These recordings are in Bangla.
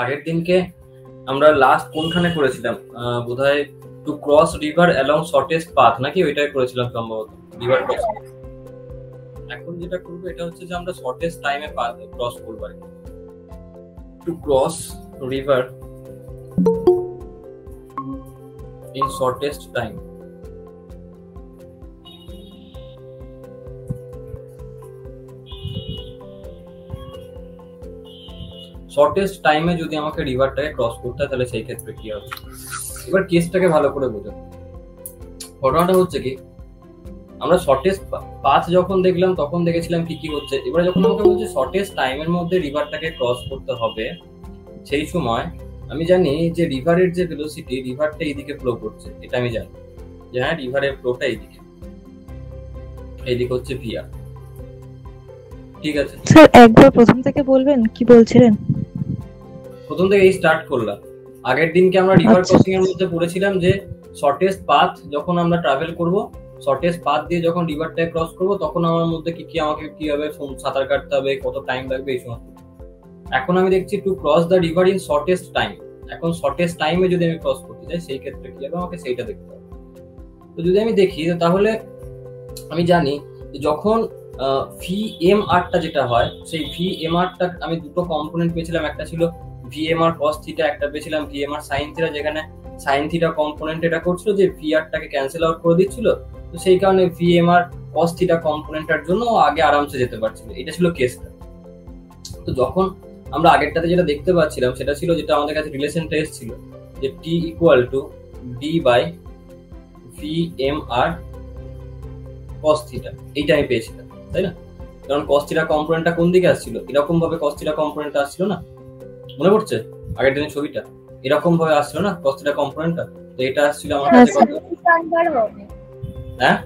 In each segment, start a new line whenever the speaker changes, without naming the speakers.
আগের দিনকে আমরা লাস্ট কোনখানে করেছিলাম? বোধহয় to cross river along shortest path, নাকি ওইটাই করেছিলাম সম্ভবত, রিভার ক্রসিং। এখন যেটা করবো এটা হচ্ছে যে আমরা শর্টেস্ট টাইমে ক্রস করবো আর কি। To cross river in shortest time. Shortest টাইমে যদি আমাকে রিভারটাকে ক্রস করতে হয় তাহলে সেই ক্ষেত্রে কি হবে? এবার কেসটাকে ভালো করে বোঝো। ঘটনাটা হচ্ছে কি, আমরা শর্টেস্ট পাথ যখন দেখলাম তখন দেখেছিলাম কি কি হচ্ছে। এবার যখন আমাকে বলছে শর্টেস্ট টাইমের মধ্যে রিভারটাকে ক্রস করতে হবে, সেই সময় আমি জানি যে রিভারের যে ভেলোসিটি, রিভারটা এইদিকে ফ্লো করছে, এটা আমি জানি যে হ্যাঁ রিভারের ফ্লোটা এইদিকে, এইদিকে হচ্ছে ভিআর। ঠিক আছে
স্যার, একবার প্রথম থেকে বলবেন কি বলছিলেন?
প্রথম থেকে এই স্টার্ট করলাম। আগের দিনকে আমরা রিভার ক্রসিং এর মধ্যে পড়েছিলাম যে শর্টেস্ট পাথ যখন আমরা ট্রাভেল করব, শর্টেস্ট পাথ দিয়ে যখন রিভারটাকে ক্রস করব, তখন আমার মধ্যে কি কি আমাকে কিভাবে সাঁতার কাটতে হবে, কত টাইম লাগবে, এই সমস্ত। এখন আমি দেখছি to cross the river in shortest time. এখন শর্টেস্ট টাইমে যদি আমি ক্রস করতে চাই সেই ক্ষেত্রে কি হবে, আমাকে সেইটা দেখতে হবে। তো যদি আমি দেখি তাহলে আমি জানি যখন ভিএমআরটা যেটা হয়, সেই ভিএমআরটা আমি দুটো কম্পোনেন্ট পেয়েছিলাম, একটা ছিল ভিএমআর কস থিটা, একটা পেয়েছিলাম ভিএমআর সাইন থিটা, যেখানে সাইন থিটা কম্পোনেন্ট এটা করছিল যে ভিআরটাকে ক্যান্সেল আউট করে দিচ্ছিল। তো সেই কারণে ভিএমআর কস থিটা কম্পোনেন্টটার জন্য আগে আরামসে যেতে পারছিল, এটা ছিল কেসটা। তো যখন আমরা আগেরটাতে যেটা দেখতে পাচ্ছিলাম সেটা ছিল, যেটা আমাদের কাছে রিলেশনটা এসেছিল যে T equal to D by VMR cos theta, এইটা আমি পেয়েছিলাম, তাই না? কারণ কস থিটা কম্পোনেন্টটা কোন দিকে আসছিল, এরকম ভাবে কস থিটা কম্পোনেন্টটা আসছিল না? মনে পড়ছে আগের দিনের ছবিটা এরকম ভাবে আসছিল না কস থিটা কম্পোনেন্টটা? তো এটা আসছিল আমার কাছে কত?
রুট আন্ডার হবে।
হ্যাঁ,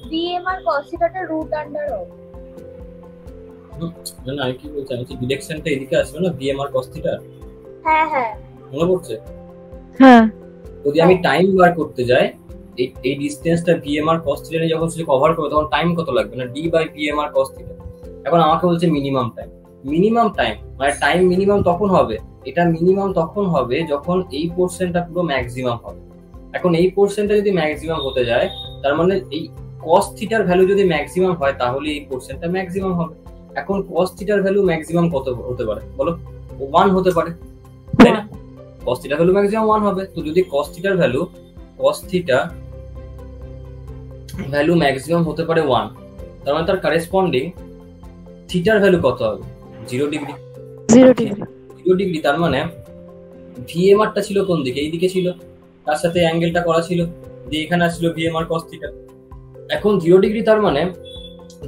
ভিএমআর cos থিটাটা রুট আন্ডার হবে।
না আমি কি বলছি, আমি কি ডিরেকশনটা এদিকে আসছিল না ভিএমআর কস থিটা?
হ্যাঁ হ্যাঁ
মনে পড়ছে?
হ্যাঁ,
যদি আমি টাইম বার করতে যাই, এই ডিসটেন্সটা ভিএমআর কস থিটা নিয়ে যখন সে কভার করবে তখন টাইম কত লাগবে না, d by VMR cos theta. এখন আমাকে বলছে মিনিমাম টাইম। মিনিমাম টাইম মানে টাইম মিনিমাম তখন হবে, এটা মিনিমাম তখন হবে যখন এই পোর্শনটা পুরো ম্যাক্সিমাম হবে। এখন এই পোর্শনটা যদি ম্যাক্সিমাম হতে যায়, তার মানে এই কস থিটার ভ্যালু যদি ম্যাক্সিমাম হয় তাহলে এই পোর্শনটা ম্যাক্সিমাম হবে। এখন কস থিটার ভ্যালু ম্যাক্সিমাম কত হতে পারে বলো? 1 হতে পারে, তাই না? cos থিটা ভ্যালু ম্যাক্সিমাম 1 হবে। তো যদি cos থিটার ভ্যালু ম্যাক্সিমাম হতে পারে 1, তার মানে তার কারেসপন্ডিং থিটার ভ্যালু কত হবে? 0 ডিগ্রি।
0 ডিগ্রি।
0 ডিগ্রি তার মানে ভিএমআরটা ছিল কোন দিকে? এই দিকে ছিল, তার সাথে অ্যাঙ্গেলটা করা ছিল, দিয়ে এখানে আসছিল ভিএমআর cos থিটা। এখন 0 ডিগ্রি তার মানে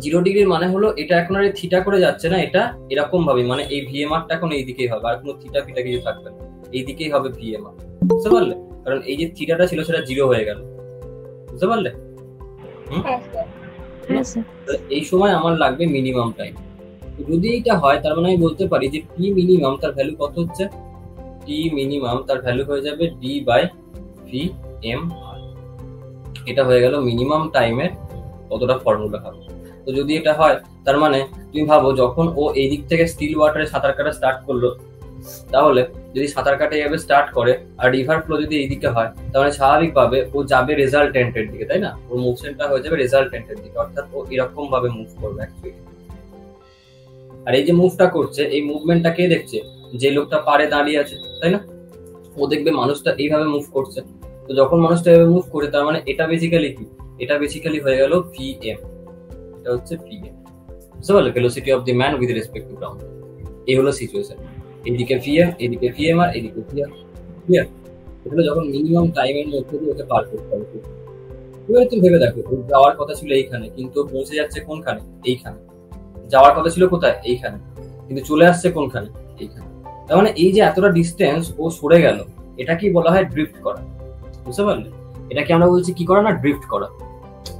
0 ডিগ্রির মানে হলো এটা এখন আর থিটা করে যাচ্ছে না, এটা এরকম ভাবে, মানে এই ভিএমআরটা এখন এই দিকেই হবে, আর কোনো থিটা ফিটা কিছু থাকবে না, এই দিকেই হবে ভিএমআর। বুঝতে পারলে? কারণ এই যে থিটাটা ছিল সেটা 0 হয়ে গেল। বুঝতে পারলে?
হ্যাঁ স্যার।
এই সময় আমার লাগবে মিনিমাম টাইম। যদি এইটা হয় তার মানে আমি বলতে পারি যে টি মিনিমাম তার ভ্যালু কত হচ্ছে? টি মিনিমাম তার ভ্যালু হয়ে যাবে D by V M R. এটা হয়ে গেল মিনিমাম টাইমের কতটা ফর্মুলা হবে। তো যদি এটা হয় তার মানে তুমি ভাবো যখন ও এই দিক থেকে স্টিল ওয়াটারে সাঁতার কাটা স্টার্ট করলো, তাহলে যদি সাঁতার কাটা এইভাবে স্টার্ট করে আর রিভার ফ্লো যদি এইদিকে হয়, তাহলে স্বাভাবিকভাবে ও যাবে রেজাল্টেন্টের দিকে, তাই না? ওর মুভমেন্টটা হয়ে যাবে রেজাল্টেন্টের দিকে, অর্থাৎ ও এরকম ভাবে মুভ করবে অ্যাকচুয়ালি। আর এই যে মুভটা করছে, এই মুভমেন্টটা কে দেখছে? যে লোকটা পাড়ে দাঁড়িয়ে আছে, তাই না? ও দেখবে মানুষটা এইভাবে মুভ করছে। তো যখন মানুষটা এইভাবে মুভ করে, তার মানে এটা বেসিক্যালি কি? এটা বেসিক্যালি হয়ে গেল ভিএম। এটা হচ্ছে ভিএম। বুঝতে পারলে? Velocity of the man with respect to ground. এই হলো সিচুয়েশন। এদিকে ভিএম, এদিকে ভিএম আর এদিকে ভিআর। ক্লিয়ার? এগুলো যখন মিনিমাম টাইমের মধ্যে দিয়ে ওকে পার করতে হবে। এবার তুমি ভেবে দেখো, যাওয়ার কথা ছিল এইখানে, কিন্তু পৌঁছে যাচ্ছে কোনখানে? এইখানে। যাওয়ার কথা ছিল কোথায়? এইখানে, কিন্তু চলে আসছে কোনখানে? এইখানে। তার মানে এই যে এতটা ডিস্টেন্স ও সরে গেল, এটা কি বলা হয়? ড্রিফট করা। বুঝতে পারলে? এটাকে আমরা বলছি কি করা না? ড্রিফট করা।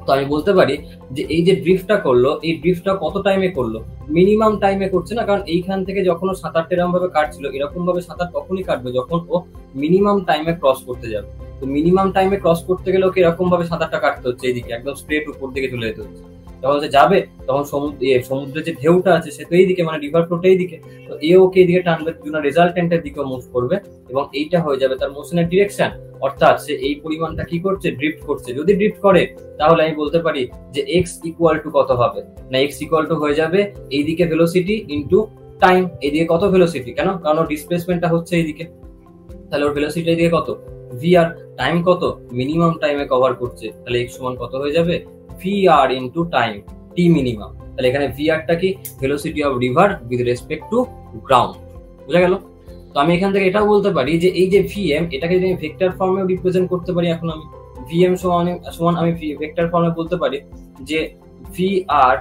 তো আমি বলতে পারি যে এই যে ড্রিফটটা করলো, এই ড্রিফটটা কত টাইমে করলো? মিনিমাম টাইমে করছে না, কারণ এইখান থেকে যখন ও সাঁতারটা এরকম ভাবে কাটছিল, এরকম ভাবে সাঁতার তখনই কাটবে যখন ও মিনিমাম টাইমে ক্রস করতে যাবে। তো মিনিমাম টাইমে ক্রস করতে গেলে ওকে এরকম ভাবে সাঁতারটা কাটতে হচ্ছে, এইদিকে একদম স্ট্রেট উপর দিকে চলে যেতে হচ্ছে। যখন সে যাবে তখন সমুদ্রের যে ঢেউটা আছে সে তো এইদিকে, মানে রিভার ফ্লোটা এইদিকে, তো এ ওকে এইদিকে টানবে, দুজনের রেজাল্টেন্টের দিকে মুভ করবে এবং এইটা হয়ে যাবে তার মোশনের ডিরেকশন। অর্থাৎ সে এই পরিমাণটা কি করছে, ড্রিফট করছে। যদি ড্রিফট করে তাহলে আমি বলতে পারি যে এক্স ইকুয়াল টু কত হবে, না এক্স ইকুয়াল টু হয়ে যাবে এইদিকে ভেলোসিটি ইন্টু টাইম। এইদিকে কত ভেলোসিটি, কারণ ওর ডিসপ্লেসমেন্টটা হচ্ছে এইদিকে, তাহলে ওর ভেলোসিটি এইদিকে কত ভি আর, টাইম কত মিনিমাম টাইমে কভার করছে, তাহলে এক্স সমান কত হয়ে যাবে ভি আর ইন্টু টাইম টি মিনিমাম। তাহলে এখানে ভি আরটা কি, velocity of river with respect to ground. বুঝা গেল? তো আমি এখান থেকে এটাও বলতে পারি যে এই যে ভিএম, এটাকে যদি আমি ভেক্টর ফর্মে রিপ্রেজেন্ট করতে পারি, এখন আমি ভিএম সমান আমি ভেক্টর ফর্মে বলতে পারি যে v r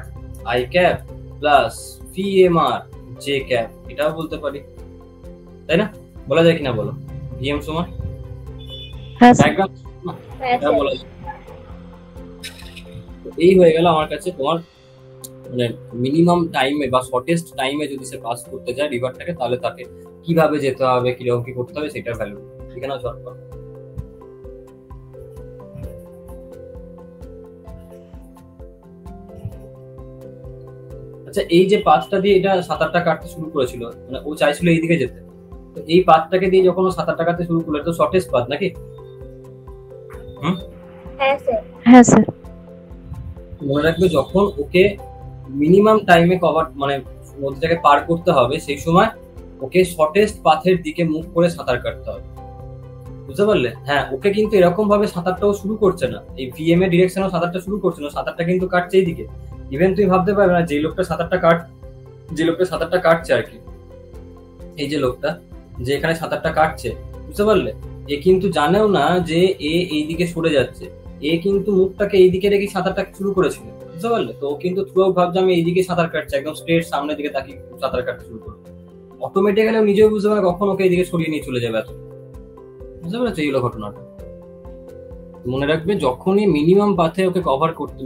i cap plus VM r j cap, এটাও বলতে পারি, তাই না? বলা যায় কিনা বলো? ভিএম সমান
হ্যাঁ স্যার।
ডায়াগ্রাম
হ্যাঁ
এটা বলা যায়। তো এই হয়ে গেল আমার কাছে তোমার মানে মিনিমাম টাইমে বা শর্টেস্ট টাইমে যদি সে পাস করতে যায় রিভারটাকে, তাহলে তাকে কিভাবে যেতে হবে, কিরকম কি করতে হবে সেটার ভ্যালু। ঠিক আছে শর্টকাট। আচ্ছা, এই যে পাথটা দিয়ে এটা সাঁতারটা কাটতে শুরু করেছিল, মানে ও চাইছিল এইদিকে যেতে, তো এই পাথটাকে দিয়ে যখন ও সাঁতারটা কাটতে শুরু করলো, তো শর্টেস্ট পাথ নাকি?
হ্যাঁ স্যার।
হ্যাঁ স্যার।
মনে রাখবে যখন ওকে মিনিমাম টাইমে কভার মানে নদীটাকে পার করতে হবে, সেই সময় ওকে শর্টেস্ট পাথের দিকে মুভ করে সাঁতার কাটতে হবে। বুঝতে পারলে? হ্যাঁ, ওকে কিন্তু এরকম ভাবে সাঁতারটাও শুরু করছে না, এই ভিএম এর ডিরেকশনেও সাঁতারটা শুরু করছে না, সাঁতারটা কিন্তু কাটছে এইদিকে। ইভেন তুমি ভাবতে পারবে না যে লোকটা সাঁতারটা কাটছে আর কি, এই যে লোকটা যে এখানে সাঁতারটা কাটছে, বুঝতে পারলে, এ কিন্তু জানেও না যে এ এইদিকে সরে যাচ্ছে, এ কিন্তু মুখটাকে এইদিকে রেখে সাঁতারটা শুরু করেছিল। বুঝতে পারলে? তো ও কিন্তু থ্রু আউট ভাবছে আমি এইদিকে সাঁতার কাটছে, একদম স্ট্রেট সামনের দিকে তাকিয়ে সাঁতার কাটতে শুরু করবে। অটোমেটিক্যালি নিজেও বুঝতে পারে কখন ওকে এইদিকে সরিয়ে নিয়ে চলে যাবে। এত বুঝতে পারছো এই হলো ঘটনাটা। মনে রাখবে যখনই মিনিমাম পাথে ওকে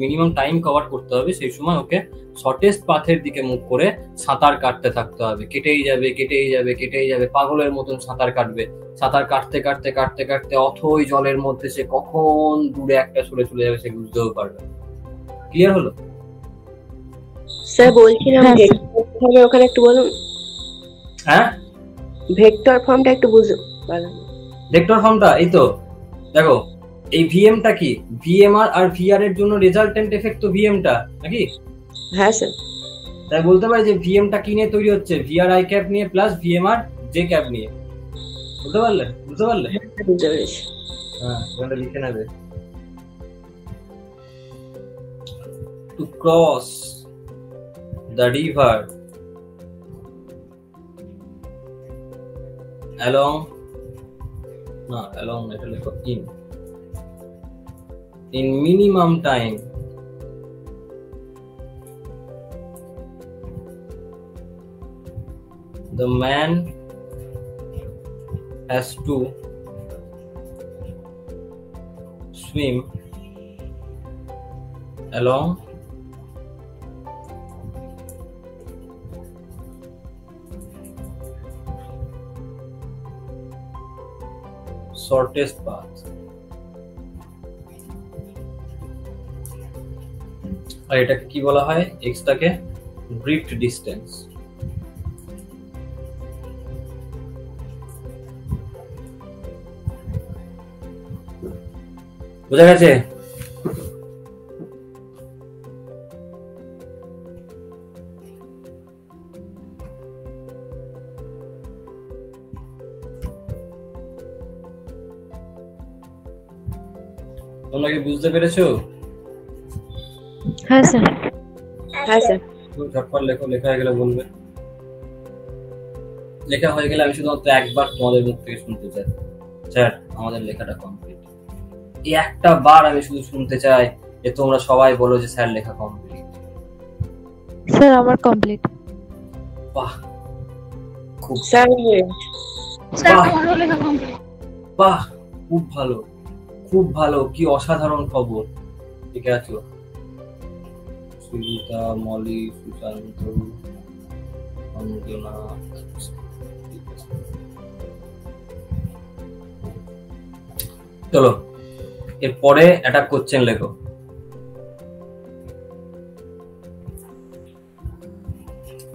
মিনিমাম টাইম কভার করতে হবে, সেই সময় ওকে শর্টেস্ট পাথের দিকে মুভ করে সাঁতার কাটতে থাকতে হবে। কেটেই যাবে, পাগলের মতন সাঁতার কাটবে। সাঁতার কাটতে কাটতে অথই জলের মধ্যে সে কখন দূরে একটা সরে চলে যাবে সে বুঝতেও পারবে। ক্লিয়ার হলো?
স্যার বলছিলাম
হ্যাঁ,
ভেক্টর ফর্মে ওখানে একটু বলুন,
হ্যাঁ
ভেক্টর ফর্মটা একটু বুঝুন।
ভেক্টর ফর্মটা এই তো দেখো, এই ভিএমটা কি, ভিএমআর আর ভিআর এর জন্য রেজাল্টেন্ট এফেক্ট তো ভিএমটা নাকি?
হ্যাঁ স্যার।
তাই বলতে পারি যে ভিএমটা কি নিয়ে তৈরি হচ্ছে, ভিআর আই ক্যাপ নিয়ে প্লাস ভিএমআর জে ক্যাপ নিয়ে। বুঝতে পারলে?
বুঝতে পেরেছি।
হ্যাঁ, ওখানে লিখে নেবে। To cross the river along এটা লেখো in minimum time the man has to swim along shortest path. আর এটাকে কি বলা হয়, এক্সটাকে ড্রিফট ডিসটেন্স। বোঝা গেছে? তোমরা কি বুঝতে পেরেছো?
হ্যাঁ স্যার।
হ্যাঁ স্যার।
তুমি ঝটপট লেখো, লেখা হয়ে গেলে বলবে। লেখা হয়ে গেলে আমি শুধুমাত্র একবার তোমাদের মুখ থেকে শুনতে চাই, স্যার আমাদের লেখাটা কমপ্লিট। এই একটা বার আমি শুধু শুনতে চাই যে তোমরা সবাই বলো যে স্যার লেখা কমপ্লিট।
স্যার আমার কমপ্লিট।
বাহ, খুব
স্যার
বাহ, খুব ভালো, কি অসাধারণ খবর। ঠিক আছে, সুজিতা, মলি, সুশান্ত, অঞ্জনা। চলো এরপরে একটা কোশ্চেন লেখো।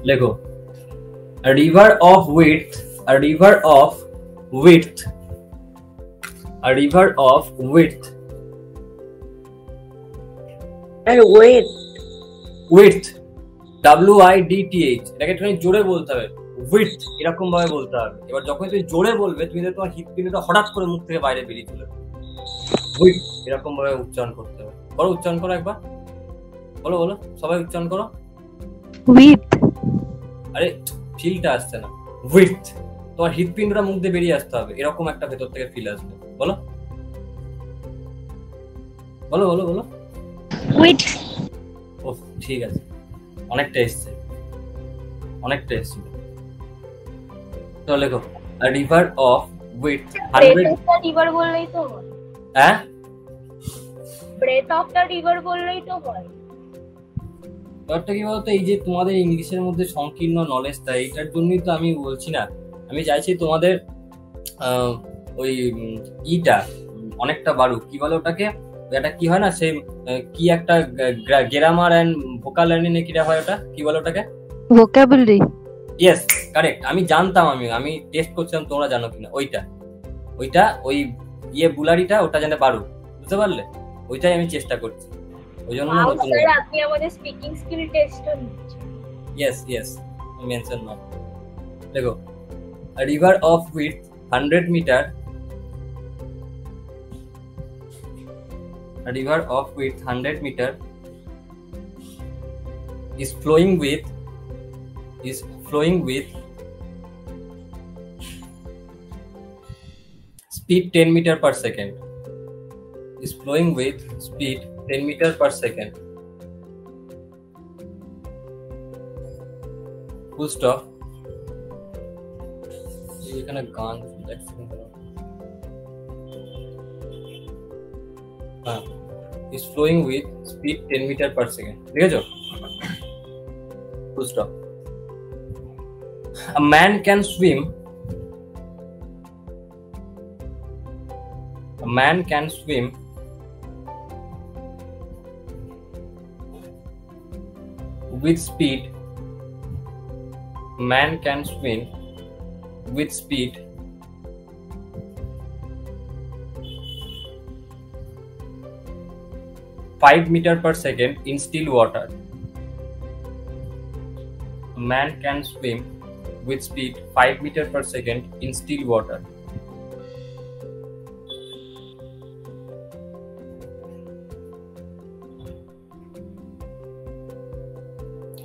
লেখো a river of width a river of width a river of width
আর ওয়েট
width width এটাকে তুমি জোরে বলতে হবে width এরকম ভাবে বলতে হবে। এবার যখন তুমি জোরে বলবে তুমি তোমার হৃৎপিণ্ডটা হঠাৎ করে মুখ থেকে বাইরে বেরিয়ে চলে width এরকম ভাবে উচ্চারণ করতে হবে। করো, উচ্চারণ করো একবার, বলো বলো সবাই উচ্চারণ করো।
উইথ,
আরে ফিলটা আসছে না, width তোমার হৃৎপিণ্ডটা মুখ দিয়ে বেরিয়ে আসতে হবে, এরকম একটা ভেতর থেকে ফিল আসবে। বলো বলো বলো বলো
উইথ।
ও ঠিক আছে, অনেকটা এসছে, অনেকটা এসছে। তো লেখো a river of width 100
breadth of the river বললেই তো হয়।
হ্যাঁ
ব্রেথ অফ দ্য রিভার বললেই তো হয়।
ব্যাপারটা কি বলতো, এই যে তোমাদের ইংলিশের মধ্যে সংকীর্ণ নলেজটা, এইটার জন্যই তো আমি বলছি না, আমি চাইছি তোমাদের ওই ইটা অনেকটা বাড়ুক। কি বলে ওটাকে, এটা কি হয় না সে কি একটা গ্রামার এন্ড ভোকাল লার্নিং কিরা হয়, ওটা কি বলে ওটাকে,
ভোকাবুলারি।
ইয়েস কারেক্ট, আমি জানতাম, আমি টেস্ট করছিলাম তোমরা জানো কিনা। ওইটা ওই বুলারিটা ওটা যেন বাড়ুক, বুঝতে পারলে, ওইটাই আমি চেষ্টা করছি। ওই জন্য নতুন
স্যার আপনি আমাদের স্পিকিং স্কিল টেস্টও নিচ্ছেন।
yes mention now দেখো a river of width 100 meter a river of width 100 meter is flowing with speed 10 meter per second is flowing with speed 10 meter per second full stop এখানে গান is flowing with speed 10 meter per second ঠিক আছে full stop a man can swim with speed 5 meter per second in still water. A man can swim with speed 5 meter per second in still water.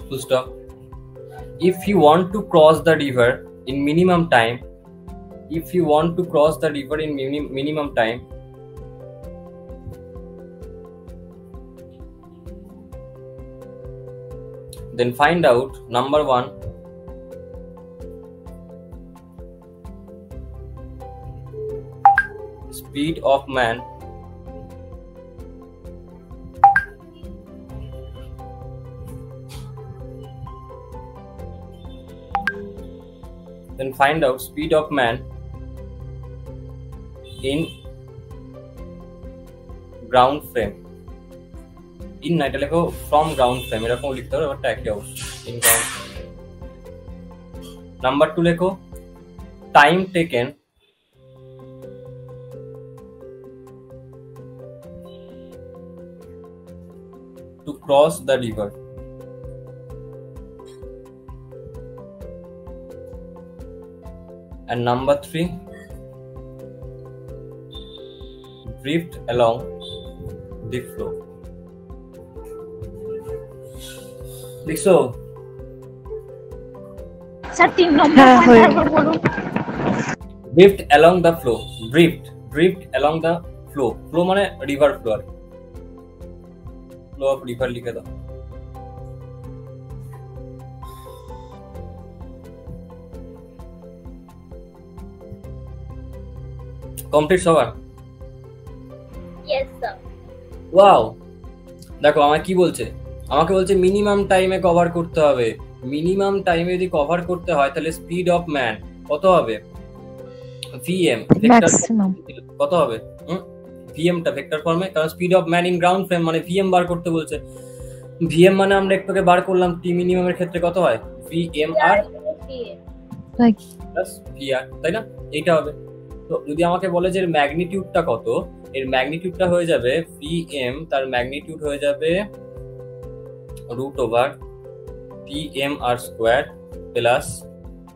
Full stop. If you want to cross the river in minimum time, then find out number 1 speed of man, then find out speed of man in ground frame. in না এটা লেখো from ground frame, এরকম লিখতে হবে, ব্যাপারটা একই অবস্থা in ground frame. নাম্বার 2 লেখো time taken to cross the river. And number 3 drift along the flow. লিখছো
স্যার 3 নম্বর
হ্যাঁ, হয়ে
পয়েন্ট বলুন।
drift along the flow, drift along the flow, flow মানে river flow, R flow of river লিখে দাও। কমপ্লিট সবার?
Yes sir.
ওয়াও, দেখো আমাকে কি বলছে, আমাকে বলছে মিনিমাম টাইমে কভার করতে হবে। মিনিমাম টাইমে যদি কভার করতে হয় তাহলে স্পিড অফ ম্যান কত হবে, vm
ম্যাক্সিমাম।
কত হবে, vm টা ভেক্টর ফর্মে, কারণ speed of man in ground frame মানে vm বার করতে বলছে। ভিএম মানে আমরা একটু আগে বার করলাম, টি মিনিমামের ক্ষেত্রে কত হয়, ভিএমআর
Like
প্লাস ভিআর, তাই না? এইটা হবে। তো যদি আমাকে বলে যে এর ম্যাগনিটিউডটা কত, এর ম্যাগনিটিউডটা হয়ে যাবে ভিএম, তার ম্যাগনিটিউড হয়ে যাবে root over VMR square plus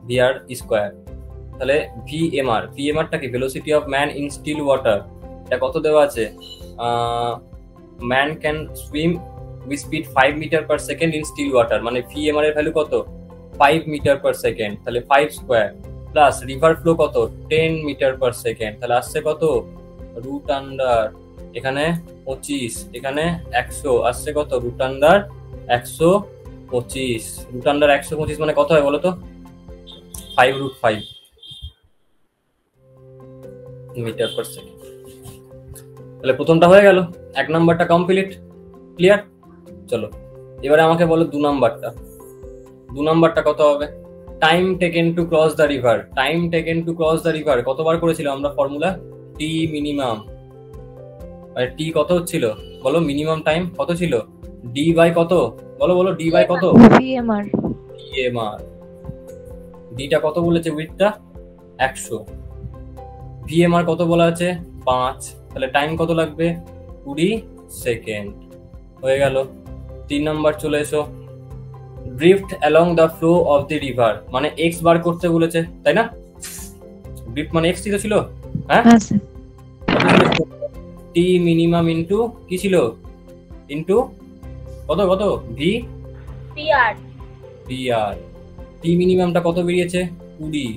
VR square. তাহলে ভিএমআরটা কি, velocity of man in still water. এটা কত দেওয়া আছে, man can swim with speed 5 metre per second in still water, মানে ভিএমআর এর ভ্যালু কত, 5 মিটার পার সেকেন্ড, তাহলে 5 স্কোয়ার প্লাস রিভার ফ্লো কত, 10 মিটার পার সেকেন্ড, তাহলে আসছে কত, রুট আন্ডার এখানে 25, এখানে 100, আসছে কত, রুট আন্ডার 125। রুট আন্ডার 125 মানে কত হয় বলো তো, 5√5 মিটার পার সেকেন্ড। তাহলে প্রথমটা হয়ে গেল, 1 নাম্বারটা কমপ্লিট, ক্লিয়ার। চলো এবারে আমাকে বলো 2 নাম্বারটা। 2 নাম্বারটা কত হবে, time taken to cross the river. Time taken to cross the river কতবার করেছিলাম আমরা ফর্মুলা, টি মিনিমাম। আর টি কত হচ্ছিল বলো, মিনিমাম টাইম কত ছিল, ডি বাই কত, বলো বলো, ডি বাই কত,
VMR.
ভিএমআর। ডিটা কত বলেছে, উইথটা 100, ভিএমআর কত বলা আছে 5, তাহলে টাইম কত লাগবে 20 সেকেন্ড। হয়ে গেল। 3 নাম্বার চলে এসো, drift along the flow of the river, মানে এক্স বার করতে বলেছে, তাই না? ড্রিফট মানে এক্স ছিল, হ্যাঁ,
Sir.
টি মিনিমাম ইনটু কি ছিল, ইনটু কত কত, ভি
পিআর
ভিআর। টি মিনিমামটা কত বেরিয়েছে 20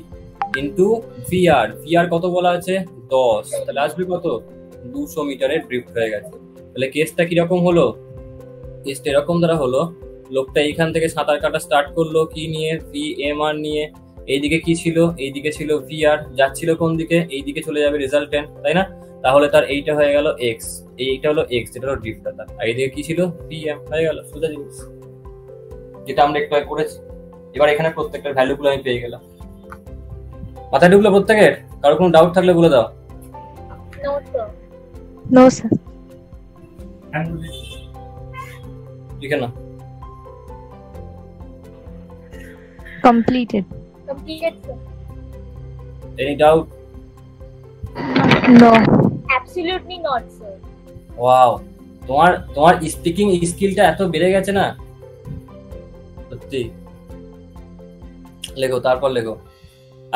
ইনটু ভিআর, ভিআর কত বলা আছে 10, তাহলে আসবে কত 200 মিটারের ড্রিফট হয়ে গেছে। তাহলে কেসটা কিরকম হলো, কেসটা এরকম দ্বারা হলো, লোকটা এইখান থেকে সাঁতার কাটা স্টার্ট করলো কি নিয়ে, ভিএমআর নিয়ে, এইদিকে কি ছিল, এইদিকে ছিল ভিআর, যাচ্ছিল কোন দিকে, এইদিকে চলে যাবে রেজাল্টেন্ট, তাই না? তাহলে তার এইটা হয়ে গেল এক্স, এইটা হলো এক্স, যেটা হলো ড্রিফটটা তার, আর এইদিকে কি ছিল ভিএম, হয়ে গেল সোজা জিনিস, যেটা আমরা একটু আগে করেছি। এবার এখানে প্রত্যেকটার ভ্যালুগুলো আমি পেয়ে গেলাম। মাথায় ঢুকলো প্রত্যেকের? কারো কোনো ডাউট থাকলে বলে দাও।
নোট তো
No, sir.
লিখে না।
Completed.
Completed sir.
Any doubt?
No.
Absolutely not sir.
Wow, তোমার তোমার স্পিকিং স্কিলটা এত বেড়ে গেছে না সত্যি। লেখো, তারপর লেখো,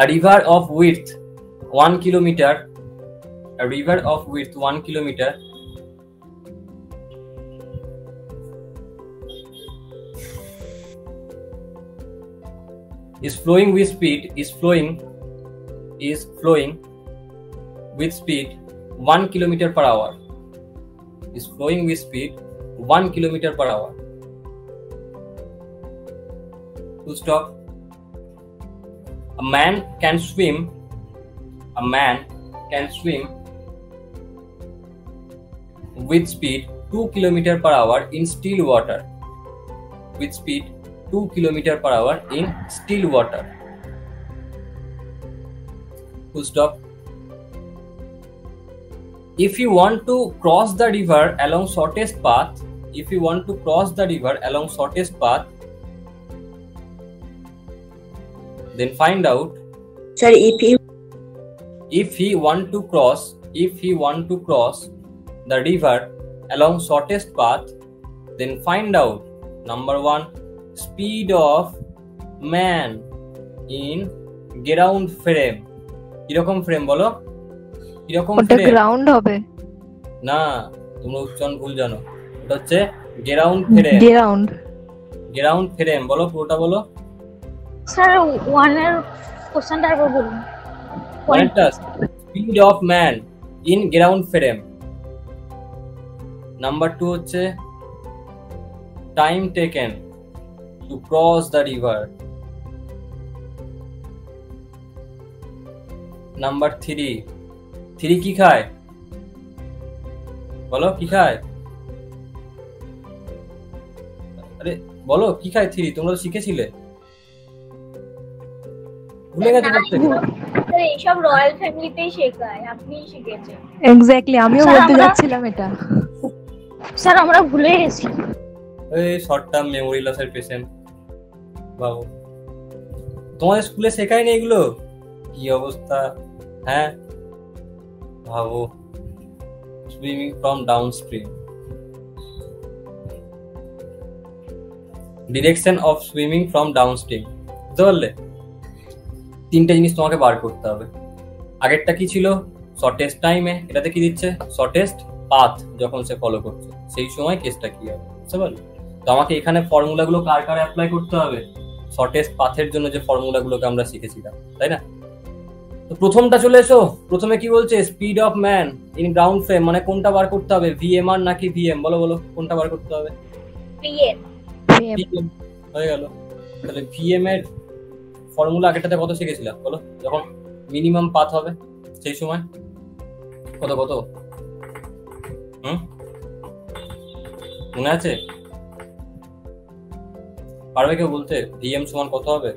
a river of width 1 kilometer, a river of width 1 kilometer is flowing with speed, is flowing with speed 1 kilometer per hour, is flowing with speed 1 kilometer per hour. Full stop. A man can swim with speed 2 kilometer per hour in still water, with speed 2 kilometer per hour in still water. Full stop. If you want to cross the river along shortest path, then find out.
Sorry,
If he want to cross the river along shortest path, then find out. Number 1, speed of man in ground frame. কিরকম ফ্রেম বলো, কিরকম
ওটা
ফ্রেম?
গ্রাউন্ড হবে,
না, তোমরা উচ্চারণ ভুল জানো, ওটা হচ্ছে গ্রাউন্ড ফ্রেম। গ্রাউন্ড ফ্রেম বলো, পুরোটা বলো।
স্যার ওয়ানের কোশ্চেনটা আরেকবার বলুন।
পয়েন্টটা speed of man in ground frame. Number 2 হচ্ছে time taken to cross the river. Number 3 কি খায় বলো, কি খায়? আরে বলো কি খায় 3? তোমরা তো শিখেছিলে, ভুলে গেছো প্রত্যেকে।
স্যার এইসব রয়্যাল ফ্যামিলিতেই শেখায়, আপনিই শিখেছেন।
এক্স্যাক্টলি, আমিও
স্যার,
বলতে
আমরা-
যাচ্ছিলাম এটা।
স্যার আমরা ভুলে গেছি।
এই শর্ট টার্ম মেমোরি লসের পেশেন্ট বাবু। তোমাদের স্কুলে শেখায়নি এগুলো? কি অবস্থা, হ্যাঁ ভাবো। Swimming from down stream, direction of swimming from down stream, বুঝতে পারলে? তিনটে জিনিস তোমাকে বার করতে হবে। আগেরটা কি ছিল? শর্টেস্ট টাইমে, এটাতে কি দিচ্ছে? শর্টেস্ট পাথ যখন সে ফলো করছে সেই সময় কেসটা কি হবে, বুঝতে পারলে? তো আমাকে এখানে ফর্মুলাগুলো কার কার অ্যাপ্লাই করতে হবে? শর্টেস্ট পাথের জন্য যে ফর্মুলাগুলোকে আমরা শিখেছিলাম, তাই না? তো প্রথমটা চলে এসো। প্রথমে কি বলছে? Speed of man in ground frame, মানে কোনটা বার করতে হবে? ভিএমআর নাকি ভিএম? বলো বলো, কোনটা বার করতে হবে?
পিএম।
ভিএম হয়ে গেল। তাহলে ভিএম এর ফর্মুলা আগেরটাতে কত শিখেছিলাম বলো? যখন মিনিমাম পাথ হবে সেই সময় কত কত মনে আছে? পারবে কেউ বলতে? ভিএম সমান কত হবে?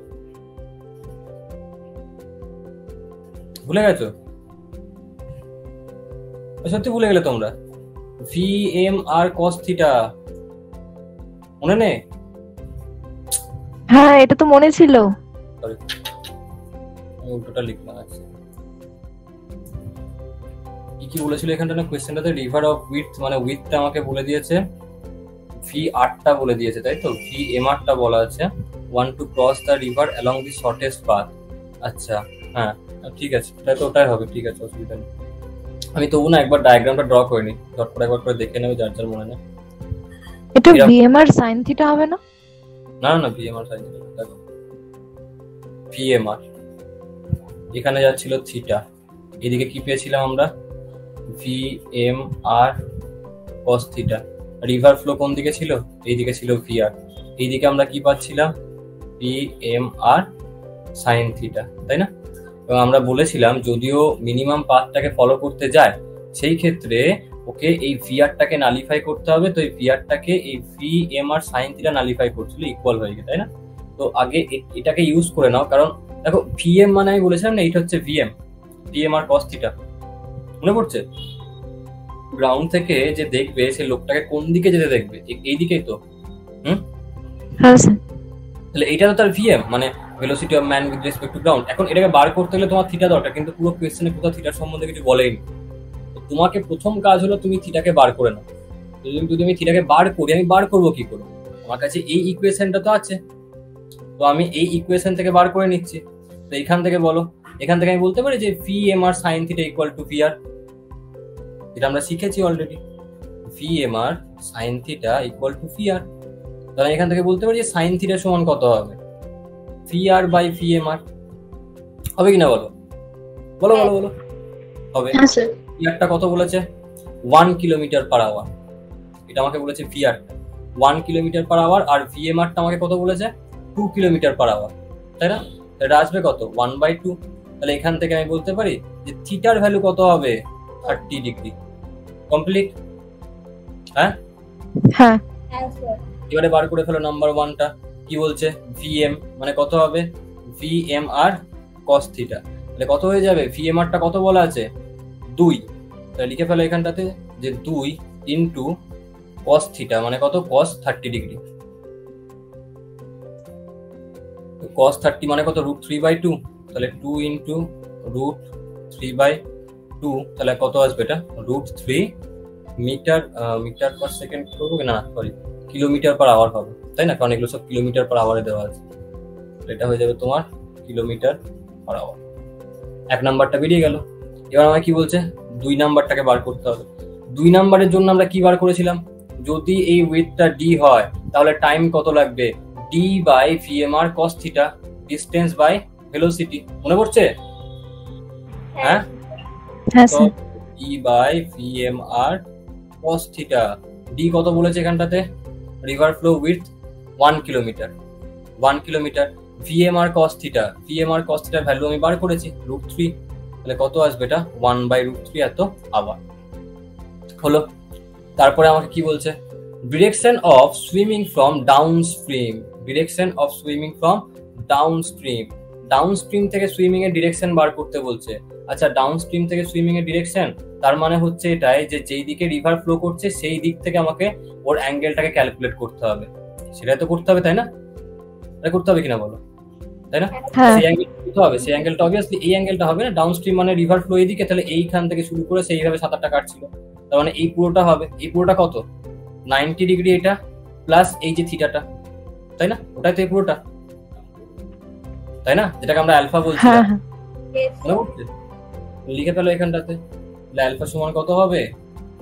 ভুলে গেছো? সত্যি ভুলে গেলে তোমরা? ভিএম আর কস থিটা মনে নেই?
হ্যাঁ, এটা তো মনে ছিল।
সরি, আমি উল্টোটা লিখলাম। আছে কি বলেছিল এখানটা না কোয়েশ্চেনটাতে? রিভার অফ উইথ, মানে উইথটা আমাকে বলে দিয়েছে, ভি আরটা বলে দিয়েছে, তাই তো? ভি এম আরটা বলা আছে, want to cross the river along the shortest path. আচ্ছা হ্যাঁ ঠিক আছে, তাই তো ওটাই হবে। ঠিক আছে, অসুবিধা নেই। আমি তবু না একবার ডায়াগ্রামটা ড্র করে নিই, ঝটপট একবার করে দেখে নেবে যার যার মনে নেই।
এটা ভিএমআর সাইন থিটা হবে না?
না না, ভিএমআর সাইন থিটা। দেখো ভিএমআর এখানে যাচ্ছিল থিটা, এদিকে কি পেয়েছিলাম আমরা? VMware cos theta. River flow কোন দিকে ছিল? এইদিকে ছিল ভিআর। এইদিকে আমরা কি পাচ্ছিলাম? ভিএমআর সাইন থিটা, তাই না? এবং আমরা বলেছিলাম যদিও মিনিমাম পাথটাকে ফলো করতে যায় সেই ক্ষেত্রে ওকে এই ভিআরটাকে নালিফাই করতে হবে। তো এই ভিআরটাকে এই ভিএমআর সাইন থিটা নালিফাই করছিল ইকুয়াল হয়ে গেছে, তাই না? তো আগে এটাকে ইউজ করে নাও, কারণ দেখো ভিএম মানে আমি বলেছিলাম না, এইটা হচ্ছে ভিএমআর কস থিটা, মনে পড়ছে? গ্রাউন্ড থেকে যে দেখবে সে লোকটাকে কোন দিকে যেতে দেখবে? এই দিকেই তো।
হ্যাঁ স্যার।
তাহলে এইটা তো তার ভিএম, মানে velocity of man with respect to ground. এখন এটাকে বার করতে গেলে তোমার থিটা দরকার, কিন্তু পুরো কোয়েশ্চেনে কোথাও থিটার সম্বন্ধে কিছু বলেইনি। তোমাকে প্রথম কাজ হলো তুমি থিটাকে বার করে নাও। যদি আমি থিটাকে বার করি, আমি বার করবো কি করে? আমার কাছে এই ইকুয়েশনটা তো আছে, তো আমি এই ইকুয়েশন থেকে বার করে নিচ্ছি। তো এখান থেকে বলো, এখান থেকে আমি বলতে পারি যে VMware sine theta equal to VR, এটা আমরা শিখেছি already. VMware sine theta equal to VR, তাহলে এখান থেকে বলতে পারি যে সাইন থিটা সমান কত হবে? VR by VMR. হবে কিনা বলো? বলো বলো বলো, হবে। ভিআরটা কত বলেছে? 1 কিলোমিটার পার আওয়ার। এটা আমাকে বলেছে ভিআরটা 1 কিলোমিটার পার আওয়ার, আর ভিএমআরটা আমাকে কত বলেছে? 2 কিলোমিটার পার আওয়ার, তাই না? এটা আসবে কত? 1/2। তাহলে এখান থেকে আমি বলতে পারি যে থিটার ভ্যালু কত হবে? 30 ডিগ্রি। কমপ্লিট? হ্যাঁ
হ্যাঁ
হ্যাঁ স্যার।
এবারে বার করে ফেলো নাম্বার 1টা। কি বলছে? ভিএম মানে কত হবে? VMware cos theta. তাহলে কত হয়ে যাবে? ভিএমআরটা কত বলা আছে? 2। তাহলে লিখে ফেলো এখানটাতে যে 2 ইন্টু কস থিটা মানে কত? কস 30 ডিগ্রি। কস 30 মানে কত? √3/2। তাহলে 2 ইন্টু √3/2, তাহলে কত আসবে এটা? √3 মিটার পার সেকেন্ড করবো না, সরি কিলোমিটার পার আওয়ার হবে, তাই না? কারণ এগুলো সব কিলোমিটার পার আওয়ারে দেওয়া আছে। এটা হয়ে যাবে তোমার কিলোমিটার পার আওয়ার। 1 নাম্বারটা বেরিয়ে গেল। এবার আমার কি বলছে? 2 নাম্বারটাকে বার করতে হবে। 2 নাম্বারের জন্য আমরা কি বার করেছিলাম? যদি এই উইথটা ডি হয় তাহলে টাইম কত লাগবে? D by VMR cos theta, distance by velocity. মনে পড়ছে? হ্যাঁ
হ্যাঁ sir.
D by VMR cos theta. D কত বলেছে এখানটাতে? River flow with 1 kilometre. 1 kilometre. VMR cos theta, VMR cos থিটার ভ্যালু আমি বার করেছি √3। তাহলে কত আসবে এটা? 1/√3 এত আবার হলো। তারপরে আমাকে কি বলছে? Direction of swimming from down stream. Direction of swimming from down stream. Down stream থেকে সুইমিং এর ডিরেকশন বার করতে বলছে। আচ্ছা, ডাউন স্ট্রিম থেকে সুইমিং এর ডিরেকশন, তার মানে হচ্ছে এটাই যে যেই দিকে রিভার ফ্লো করছে সেই দিক থেকে আমাকে ওর অ্যাঙ্গেলটাকে ক্যালকুলেট করতে হবে, সেটাই তো করতে হবে, তাই না? এটা করতে হবে কিনা বলো, তাই না?
হ্যাঁ
সেই অ্যাঙ্গেল করতে হবে, সেই অ্যাঙ্গেলটা অবভিয়াসলি এই অ্যাঙ্গেলটা হবে না, ডাউন স্ট্রিম মানে রিভার ফ্লো এইদিকে, তাহলে এইখান থেকে শুরু করে সেইভাবে সাঁতারটা কাটছিল, তার মানে এই পুরোটা হবে, এই পুরোটা কত 90 ডিগ্রি, এটা প্লাস এই যে থিটাটা, তাই না? ওটাই তো এই পুরোটা, তাই না? যেটাকে আমরা অ্যালফা বলছিলাম,
হ্যাঁ হ্যাঁ
Yes,
মনে পড়ছে? লিখে ফেলো এখানটাতে, তাহলে অ্যালফা সমান কত হবে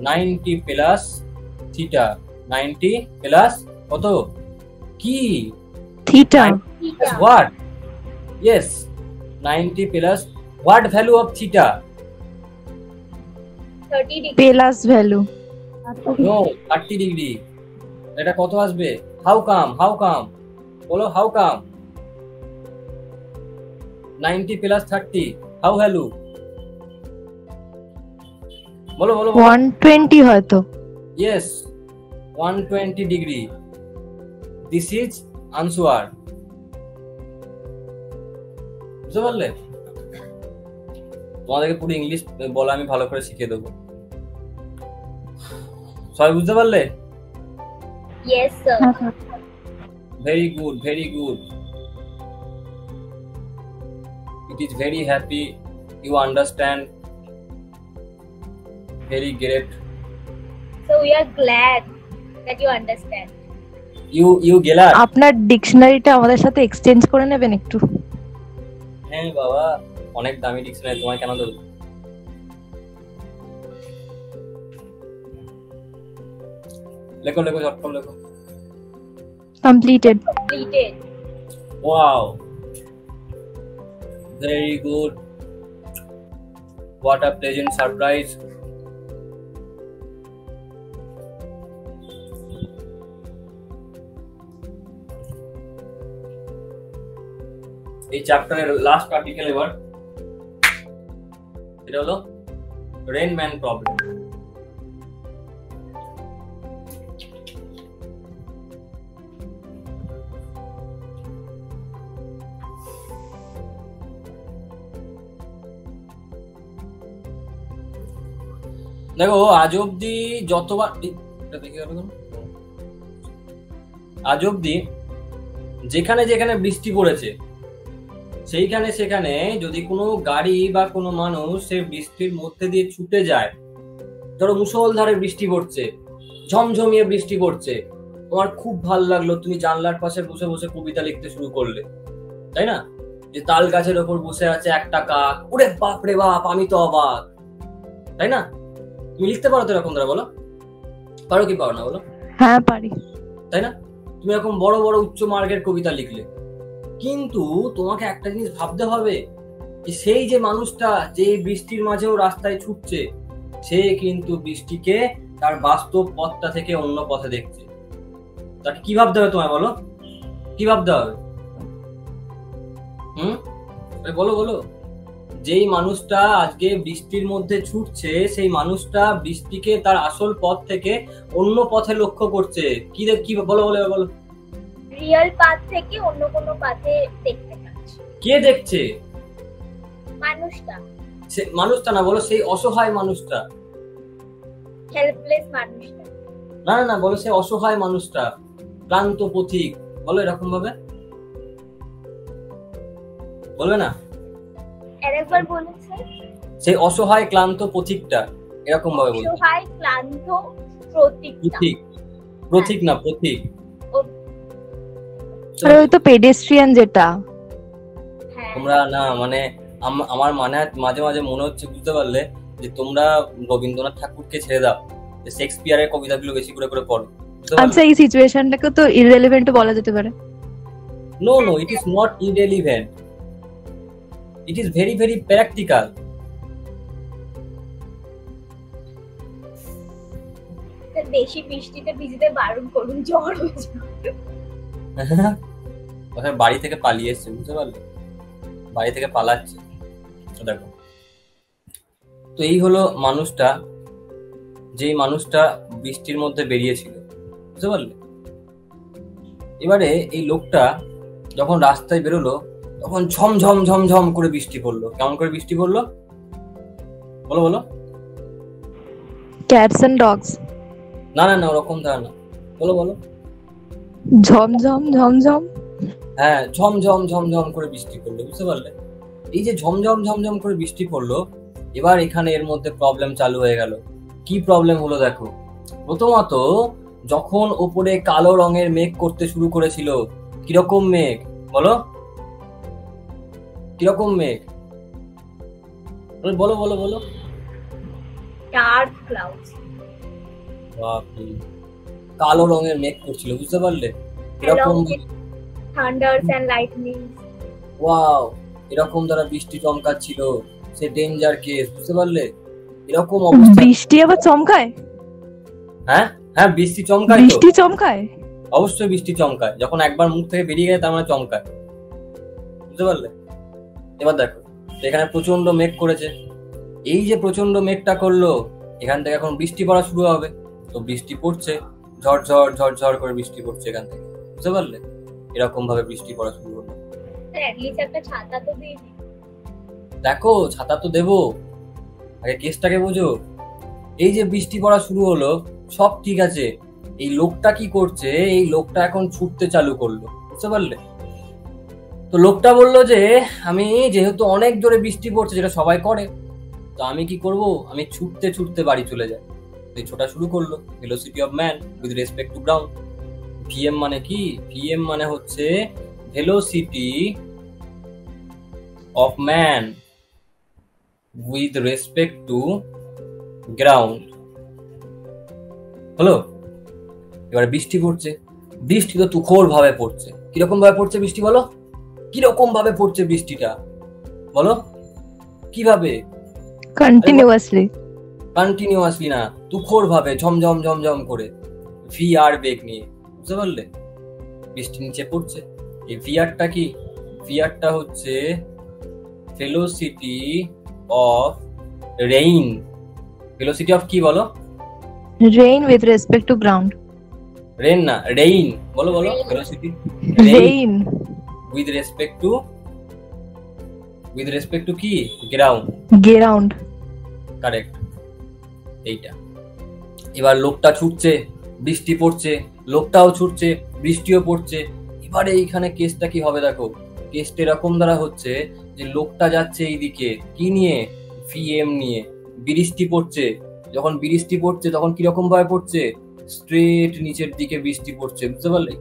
90 প্লাস থিটা, 90 প্লাস কত কি
theta
theta.
what, yes, 90 plus what value of theta,
30 degree.
Plus value
no 30 degree, এটা কত আসবে, how come বলো, how come 90 plus 30 how value, বলো বলো বলো।
120 হয়তো।
yes 120 degree, this is answer, বুঝতে পারলে? তোমাদেরকে পুরো ইংলিশ বলা আমি ভালো করে শিখিয়ে দেবো, সবাই বুঝতে পারলে?
Yes, sir.
Very good, very good. It is very happy you understand. Very great.
So we are glad that you understand.
You glad?
আপনার ডিকশনারিটা আমাদের সাথে এক্সচেঞ্জ করে নেবেন একটু?
হ্যাঁ বাবা, অনেক দামি ডিকশনারি, তোমায় কেন দেবো? লেখো লেখো, ঝটপট লেখো।
Completed.
Completed.
Wow. Very good. What a pleasant surprise. এই চ্যাপ্টারের লাস্ট আর্টিকেল এবার, এটা হলো রেইনম্যান প্রবলেম। দেখো আজ অব্দি যতবার আজ অব্দি যেখানে যেখানে বৃষ্টি পড়েছে সেইখানে সেখানে যদি কোনো গাড়ি বা কোনো মানুষ সেই বৃষ্টির মধ্যে দিয়ে ছুটে যায়, ধরো মুষলধারে বৃষ্টি পড়ছে, ঝমঝমিয়ে বৃষ্টি পড়ছে, তোমার খুব ভালো লাগলো, তুমি জানলার পাশে বসে বসে কবিতা লিখতে শুরু করলে, তাই না? যে তাল গাছের ওপর বসে আছে একটা কাক, ওরে বাপ রে বাপ আমি তো অবাক, তাই না? তুমি লিখতে পারো তো এরকম, ধরা বলো, পারো কি পারো না বলো?
হ্যাঁ পারি।
তাই না? তুমি এরকম বড় বড় উচ্চ মার্গের কবিতা লিখলে, কিন্তু তোমাকে একটা জিনিস ভাবতে হবে যে সেই যে মানুষটা যে বৃষ্টির মাঝেও রাস্তায় ছুটছে, সে কিন্তু বৃষ্টিকে তার বাস্তব পথটা থেকে অন্য পথে দেখছে। তাকে কি ভাবতে হবে তোমায়, বলো কি ভাবতে হবে? বলো বলো। যেই মানুষটা আজকে বৃষ্টির মধ্যে ছুটছে, সেই মানুষটা বৃষ্টিকে তার আসল পথ থেকে অন্য পথে লক্ষ্য করছে। কি বলো বলো বলো।
রিয়েল পাথ থেকে অন্য কোনো পাথে দেখতে পাচ্ছি।
কে দেখছে?
মানুষটা,
সে মানুষটা না, বলো সেই অসহায় মানুষটা।
হেল্পলেস মানুষটা।
না না না, বলো সেই অসহায় মানুষটা, ক্লান্ত পথিক, বলো এরকম ভাবে, বলবে না?
আরেকবার বলুন স্যার।
সেই অসহায় ক্লান্ত পথিকটা, এরকম ভাবে বলবে।
অসহায় ক্লান্ত প্রতীকটা।
পথিক, প্রতীক না পথিক।
আরে ওই তো পেডেস্ট্রিয়ান যেটা।
হ্যাঁ,
তোমরা না মানে আমার মাঝে মাঝে মনে হচ্ছে, বুঝতে পারলে, যে তোমরা রবীন্দ্রনাথ ঠাকুরকে ছেড়ে দাও, যে শেক্সপিয়ারের কবিতাগুলো বেশি করে করে পড়ো।
আচ্ছা এই সিচুয়েশনটাকে তো ইররিলেভেন্ট বলা যেতে পারে।
No no, it is not irrelevant, it is very very practical.
বেশি বৃষ্টিতে ভিজতে বারণ করুন, জ্বর হয়ে যাবে।
ওখানে বাড়ি থেকে পালিয়ে এসছে, বুঝতে পারলে, বাড়ি থেকে পালাচ্ছে। দেখো তো এই হলো মানুষটা, যেই মানুষটা বৃষ্টির মধ্যে বেরিয়েছিল, বুঝতে পারলে। এবারে এই লোকটা যখন রাস্তায় বেরোলো, তখন ঝমঝম ঝমঝম করে বৃষ্টি পড়লো। কেমন করে বৃষ্টি পড়লো? বলো বলো।
Cats and dogs.
না না না, ওরকম ধারণা। বলো বলো।
ঝমঝম ঝমঝম।
হ্যাঁ, ঝমঝম ঝমঝম করে বৃষ্টি পড়লো, বুঝতে পারলে? এই যে ঝমঝম ঝমঝম করে বৃষ্টি পড়লো, এবার এখানে এর মধ্যে প্রবলেম চালু হয়ে গেল। কি প্রবলেম হলো দেখো। প্রথমত, যখন ওপরে কালো রঙের মেঘ করতে শুরু করেছিল, কিরকম মেঘ বলো? কিরকম মেঘ বলো বলো বলো।
Dark clouds.
বাপরে, কালো রঙের মেঘ করছিল, বুঝতে পারলে? এরকম
থান্ডারস এন্ড লাইটনিং।
ওয়াও, এরকম দ্বারা বৃষ্টি চমকাচ্ছিল, সে ডেঞ্জার কেস, বুঝতে পারলে? এরকম অবস্থা।
বৃষ্টি আবার চমকায়?
হ্যাঁ হ্যাঁ, বৃষ্টি চমকায় তো,
বৃষ্টি চমকায়?
অবশ্যই বৃষ্টি চমকায়। যখন একবার মুখ থেকে বেরিয়ে গেছে তার মানে চমকায়, বুঝতে পারলে? এবার দেখো, এখানে প্রচন্ড মেঘ করেছে। এই যে প্রচন্ড মেঘটা করলো, এখান থেকে এখন বৃষ্টি পড়া শুরু হবে। তো বৃষ্টি পড়ছে, ঝড়ঝড় ঝড়ঝড় করে বৃষ্টি পড়ছে এখান থেকে, বুঝতে পারলে? এরকম ভাবে বৃষ্টি পড়া শুরু হলো।
অ্যাটলিস্ট একটা ছাতা তো দিয়ে দিই।
দেখো, ছাতা তো দেবো, আগে কেসটাকে বোঝো। এই যে বৃষ্টি পড়া শুরু হলো, সব ঠিক আছে। এই লোকটা কি করছে? এই লোকটা এখন ছুটতে চালু করলো, বুঝতে পারলে? তো লোকটা বললো যে আমি যেহেতু অনেক জোরে বৃষ্টি পড়ছে, যেটা সবাই করে, তো আমি কি করব, আমি ছুটতে ছুটতে বাড়ি চলে যাই। এই ছোটা শুরু করলো। Velocity of man with respect to ground. VM মানে কি? ভিএম মানে হচ্ছে velocity of man with respect to ground. হলো? এবার বৃষ্টি পড়ছে, বৃষ্টি তো তুখোড় ভাবে পড়ছে। কিরকম ভাবে পড়ছে বৃষ্টি বলো? কিরকম ভাবে পড়ছে বৃষ্টিটা বলো? কিভাবে?
কন্টিনিউয়াসলি।
কন্টিনিউয়াসলি না, তুখোড় ভাবে, ঝমঝম ঝমঝম করে, ভিআর বেগ নিয়ে, বুঝতে পারলে? বৃষ্টি নিচে পড়ছে। এই ভিআরটা কি? ভিআরটা হচ্ছে velocity of rain. Velocity of কি বলো?
Rain with respect to ground.
Rain না, রেইন বলো বলো। Velocity
rain
with respect to কি? গ্রাউন্ড।
গ্রাউন্ড।
কারেক্ট, এইটা। এবার লোকটা ছুটছে, বৃষ্টি পড়ছে, লোকটাও ছুটছে, বৃষ্টিও পড়ছে। এবারে এইখানে কেসটা কি হবে দেখো। কেসটা এরকম দ্বারা হচ্ছে যে লোকটা যাচ্ছে এইদিকে কি নিয়ে? ভিএম নিয়ে। বৃষ্টি পড়ছে, যখন বৃষ্টি পড়ছে তখন কিরকম ভাবে পড়ছে? স্ট্রেট নিচের দিকে বৃষ্টি পড়ছে, বুঝতে পারলে?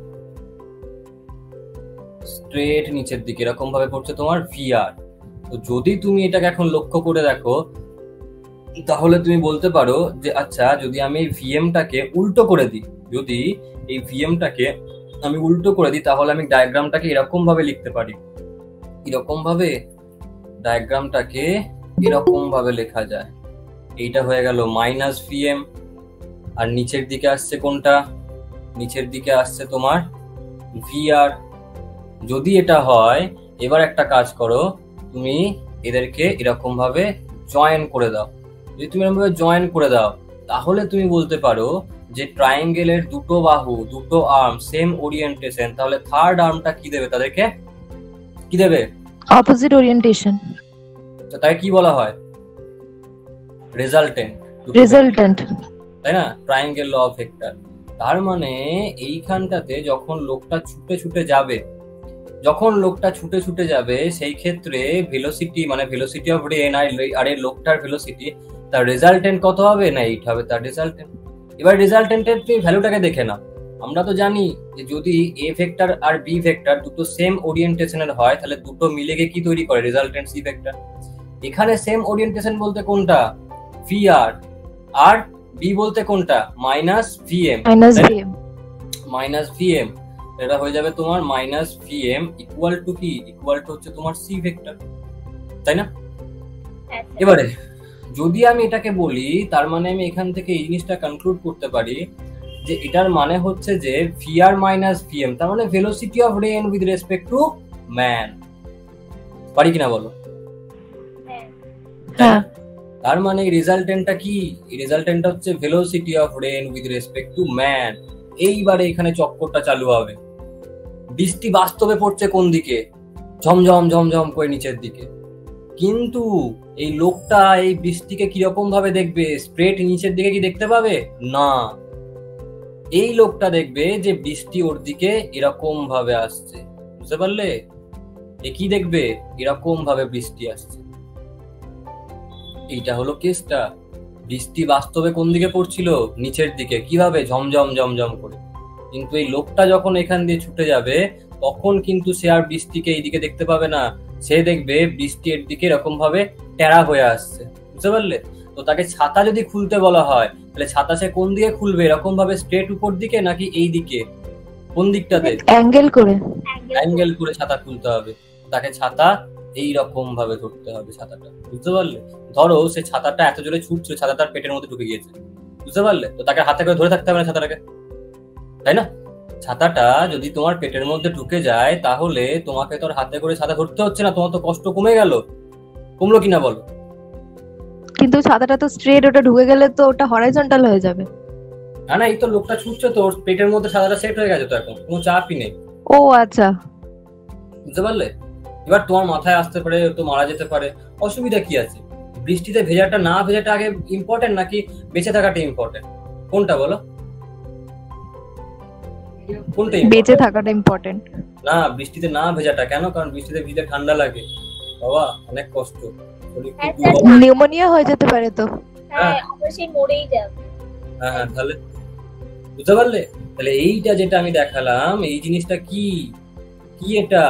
স্ট্রেট নিচের দিকে এরকম ভাবে পড়ছে তোমার ভিআর। তো যদি তুমি এটাকে এখন লক্ষ্য করে দেখো, তাহলে তুমি বলতে পারো যে আচ্ছা, যদি আমি এই ভিএমটাকে উল্টো করে দিই, যদি এই ভিএমটাকে আমি উল্টো করে দিই, তাহলে আমি ডায়াগ্রামটাকে এরকম ভাবে লিখতে পারি। এরকম ভাবে ডায়াগ্রামটাকে এরকম ভাবে লেখা যায়। এইটা হয়ে গেল মাইনাস ভিএম, আর নিচের দিকে আসছে কোনটা? নিচের দিকে আসছে তোমার ভিআর। যদি এটা হয়, এবার একটা কাজ করো, তুমি এদেরকে এরকম ভাবে জয়েন করে দাও। যদি তুমি এরকম ভাবে জয়েন করে দাও, তাহলে তুমি বলতে পারো যে ট্রায়াঙ্গেলের দুটো বাহু, দুটো আর্ম সেম ওরিয়েন্টেশন, তাহলে থার্ড আর্মটা কি দেবে তাদেরকে? কি দেবে?
Opposite orientation.
তো তাই কি বলা হয়? রেজাল্টেন্ট।
রেজাল্টেন্ট,
তাই না? Triangle law of vector. তার মানে এইখানটাতে যখন লোকটা ছুটে ছুটে যাবে, সেই ক্ষেত্রে ভেলোসিটি মানে ভেলোসিটি অফ রেন আর এই লোকটার ভেলোসিটি, তার রেজাল্টেন্ট কত হবে? না, 8 হবে তার রেজাল্টেন্ট। এবার রেজাল্টেন্টের তুমি ভ্যালুটাকে দেখে নাও। আমরা তো জানি যে যদি এ ভেক্টর আর বি ভেক্টর দুটো সেম ওরিয়েন্টেশনের হয়, তাহলে দুটো মিলে গিয়ে কি তৈরি করে? Resultant C vector. এখানে সেম ওরিয়েন্টেশন বলতে কোনটা? ভিআর। আর বি বলতে কোনটা? Minus VM. মাইনাস ভিএম, এটা হয়ে যাবে তোমার মাইনাস ভিএম ইকুয়াল টু কি? ইকুয়াল টু হচ্ছে তোমার সি ভেক্টর, তাই না? এবারে যদি আমি এটাকে বলি, তার মানে আমি এখান থেকে এই জিনিসটা কনক্লুড করতে পারি যে এটার মানে হচ্ছে যে ভিআর মাইনাস ভিএম, তার মানে velocity of rain with respect to man. পারি কিনা বলো?
হ্যাঁ।
তার মানে রেজাল্টেন্টটা কি? রেজাল্টেন্টটা হচ্ছে velocity of rain with respect to man. এইবারে এখানে চক্করটা চালু হবে। বৃষ্টি বাস্তবে পড়ছে কোন দিকে? ঝমঝম ঝমঝম করে নিচের দিকে। কিন্তু এই লোকটা এই বৃষ্টিকে কিরকম ভাবে দেখবে? স্ট্রেট নিচের দিকে কি দেখতে পাবে? না, এই লোকটা দেখবে যে বৃষ্টি ওর দিকে এরকম ভাবে আসছে। বুঝতে পারলে? এ কি দেখবে? এরকম ভাবে বৃষ্টি আসছে। এইটা হলো কেসটা। বৃষ্টি বাস্তবে কোন দিকে পড়ছিল? নিচের দিকে। কিভাবে? ঝমঝম ঝমঝম করে। কিন্তু এই লোকটা যখন এখান দিয়ে ছুটে যাবে তখন কিন্তু সে আর বৃষ্টিকে এইদিকে দেখতে পাবে না। সে দেখবে বৃষ্টি এর দিকে এরকম ভাবে টেরা হয়ে আসছে। বুঝতে পারলে? তো তাকে ছাতা যদি খুলতে বলা হয় তাহলে ছাতা সে কোন দিকে খুলবে? এরকম ভাবে স্ট্রেট উপর দিকে নাকি এই দিকে? কোন দিকটাতে?
অ্যাঙ্গেল করে।
অ্যাঙ্গেল করে ছাতা খুলতে হবে। তাকে ছাতা এই রকম ভাবে ধরতে হবে ছাতাটা। বুঝতে পারলে? ধরো সে ছাতাটা এত জোরে ছুটছে, ছাতা তার পেটের মধ্যে ঢুকে গিয়েছে। বুঝতে পারলে? তো তাকে হাতে করে ধরে থাকতে হবে না ছাতাটাকে, তাই না? ছাতাটা যদি তোমার পেটের মধ্যে ঢুকে যায় তাহলে তোমাকে তোর হাতে করে ছাতা ধরতে হচ্ছে না, তোমার তো কষ্ট কমে গেল। কমলো কিনা বলো?
কিন্তু ছাতাটা তো স্ট্রেট, ওটা ঢুকে গেলে তো ওটা হরাইজন্টাল হয়ে যাবে।
না না, এই তো লোকটা ছুটছে তো, ওর পেটের মধ্যে ছাতাটা সেট হয়ে গেছে তো, এখন কোনো চাপই নেই।
ও আচ্ছা।
বুঝতে পারলে? এবার তোমার মাথায় আসতে পারে তো মারা যেতে পারে, অসুবিধা কি আছে? বৃষ্টিতে ভেজাটা না ভেজাটা আগে ইম্পর্টেন্ট নাকি বেঁচে থাকাটা ইম্পর্টেন্ট? কোনটা বলো? কোনটা
বেঁচে
important?
থাকাটা ইম্পর্টেন্ট।
না, বৃষ্টিতে না ভেজাটা কেন? কারণ বৃষ্টিতে ভিজলে ঠান্ডা লাগে বাবা, অনেক কষ্ট, শরীর খুব দুর্বল।
নিউমোনিয়া হয়ে যেতে পারে তো।
হ্যাঁ, আমরা সেই মরেই যাবে।
হ্যাঁ হ্যাঁ, তাহলে বুঝতে পারলে? তাহলে এইটা যেটা আমি দেখালাম, এই জিনিসটা কি কি এটা?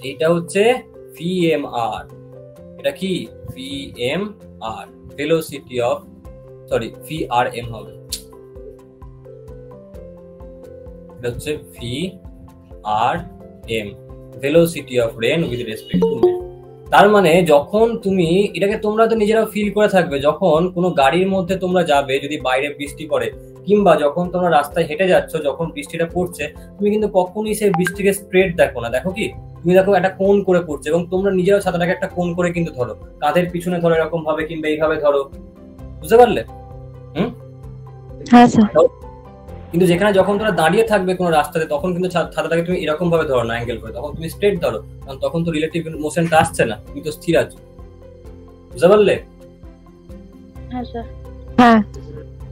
এইটা হচ্ছে VMR। এটা কি? VMR, velocity of, sorry VRM হবে। এটা হচ্ছে VRM, velocity of rain with respect to man. তার মানে যখন তুমি এটাকে, তোমরা তো নিজেরাও ফিল করে থাকবে, যখন কোনো গাড়ির মধ্যে তোমরা যাবে, যদি বাইরে বৃষ্টি পড়ে, কিংবা যখন তোমরা রাস্তায় হেঁটে যাচ্ছ, যখন বৃষ্টিটা পড়ছে, তুমি কিন্তু কখনোই সেই বৃষ্টিকে স্প্রেড দেখো না। দেখো কি? তুমি দেখো একটা কোণ করে পড়ছে, এবং তোমরা নিজেরাও ছাতাটাকে একটা কোণ করে কিন্তু ধরো, কাঁধের পিছনে ধরো এরকম ভাবে, কিংবা এইভাবে ধরো। বুঝতে পারলে?
হ্যাঁ স্যার।
কিন্তু যেখানে যখন তোমরা দাঁড়িয়ে থাকবে কোনো রাস্তাতে, তখন কিন্তু ছাতাটাকে তুমি এরকম ভাবে ধরো না, অ্যাঙ্গেল করে, তখন তুমি স্ট্রেট ধরো, কারণ তখন তো রিলেটিভ মোশনটা আসছে না, তুমি তো স্থির আছো। বুঝতে পারলে?
হ্যাঁ স্যার।
হ্যাঁ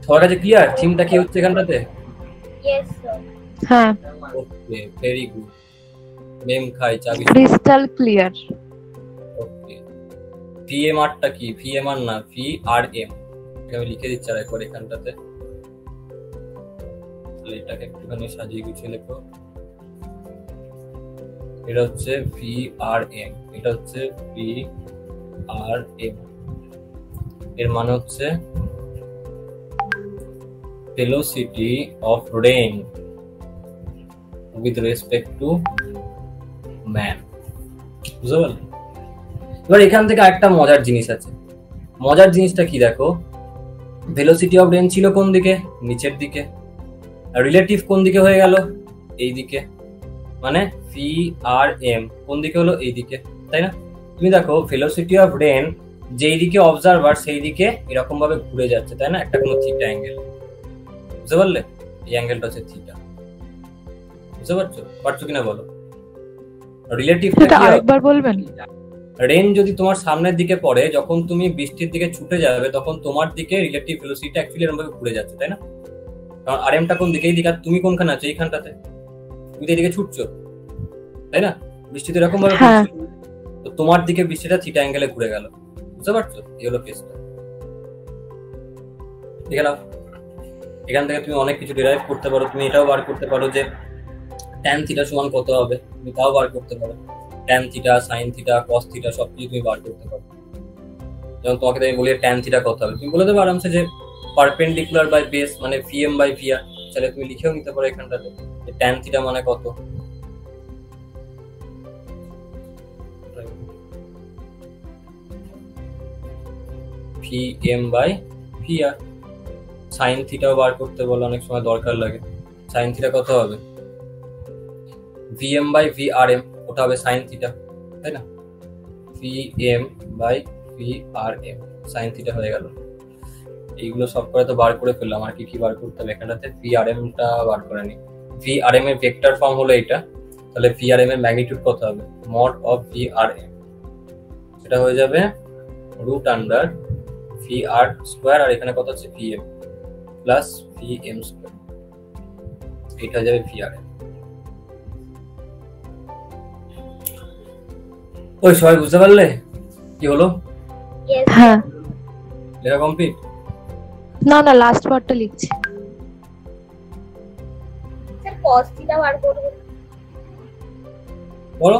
সবার কাছে ক্লিয়ার থিমটা কি হচ্ছে এখানটাতে?
Yes sir.
হ্যাঁ,
ওকে, ভেরি গুড। মেম খাই চাবি।
Crystal clear.
ওকে, ভিএমআরটা কি? ভিএমআর না, VRM। আমি লিখে দিচ্ছি আর একবার এখানটাতে, এটাকে একটুখানি সাজিয়ে গুছিয়ে লেখো। এটা হচ্ছে VRM, এটা হচ্ছে VRM। এর মানে হচ্ছে velocity of rain with respect to man. বুঝতে পারলে? এবার এখান থেকে একটা মজার জিনিস আছে। মজার জিনিসটা কি দেখো, ভেলোসিটি অফ রেন ছিল কোন দিকে? নিচের দিকে। রিলেটিভ কোন দিকে হয়ে গেল? এই দিকে। মানে VRM কোন দিকে হলো? এই দিকে, তাই না? তুমি দেখো ভেলোসিটি অফ রেন যেই দিকে অবজারভার সেই দিকে এরকম ভাবে ঘুরে যাচ্ছে, তাই না? একটা কোনো থিটা অ্যাঙ্গেল। বুঝতে পারলে? এই অ্যাঙ্গেলটা হচ্ছে থিটা। বুঝতে পারছো কিনা বলো? রিলেটিভটা
এটা
কি হবে?
আরেকবার বলবেন?
রেন যদি তোমার সামনের দিকে পড়ে, যখন তুমি বৃষ্টির দিকে ছুটে যাবে, তখন তোমার দিকে রিলেটিভ ভেলোসিটি অ্যাকচুয়ালি এরকম ভাবে ঘুরে যাচ্ছে, তাই না? কারণ আরএমটা কোন দিকে? এই দিকে। আর তুমি কোনখানে আছো? এইখানটাতে। তুমি তো এদিকে ছুটছো, তাই না? বৃষ্টিতে এরকম ভাবে
হ্যাঁ।
ঘুরছে। তো তোমার দিকে বৃষ্টিটা থিটা অ্যাঙ্গেলে ঘুরে গেল। বুঝতে পারছো? এই হলো কেসটা। ঠিক আছে, এখান থেকে তুমি অনেক কিছু ডিরাইভ করতে পারো। তুমি এটাও বার করতে পারো যে ট্যান থিটা সমান কত হবে, তুমি তাও বার করতে পারো। Tan theta, sine theta, cos theta সবকিছু তুমি বার করতে পারো। যেমন তোমাকে আমি বলি ট্যান থিটা কত হবে, তুমি বলে দেবো আরামসে যে পারপেন্ডিকুলার বাই বেস মানে VM বাই VR। তাহলে তুমি লিখেও নিতে পারো এখানটাতে যে ট্যান থিটা মানে কত। VM by VR। সাইন থিটাও বার করতে বলে, অনেক সময় দরকার লাগে। সাইন থিটা কত হবে? VM বাই VRM, ওটা হবে সাইন থিটা, তাই না? VM by VRM, sine theta হয়ে গেল। এইগুলো সব করে তো বার করে ফেললাম, আর কি কি বার করতে হবে এখানটাতে? VRM টা বার করে নি। VRM এর ভেক্টর ফর্ম হলো এটা, তাহলে VRM এর ম্যাগনিটিউড কত হবে? মড অফ VRM, সেটা হয়ে যাবে root under V R square, আর এখানে কত হচ্ছে V M plus V M square, এটা হয়ে যাবে ভি আর এম। ওই সবাই বুঝতে পারলে কি হলো?
Yes.
হ্যাঁ,
লেখা কমপ্লিট?
না না লাস্ট পার্টটা লিখছি।
স্যার cos থিটা বার করব।
বলো।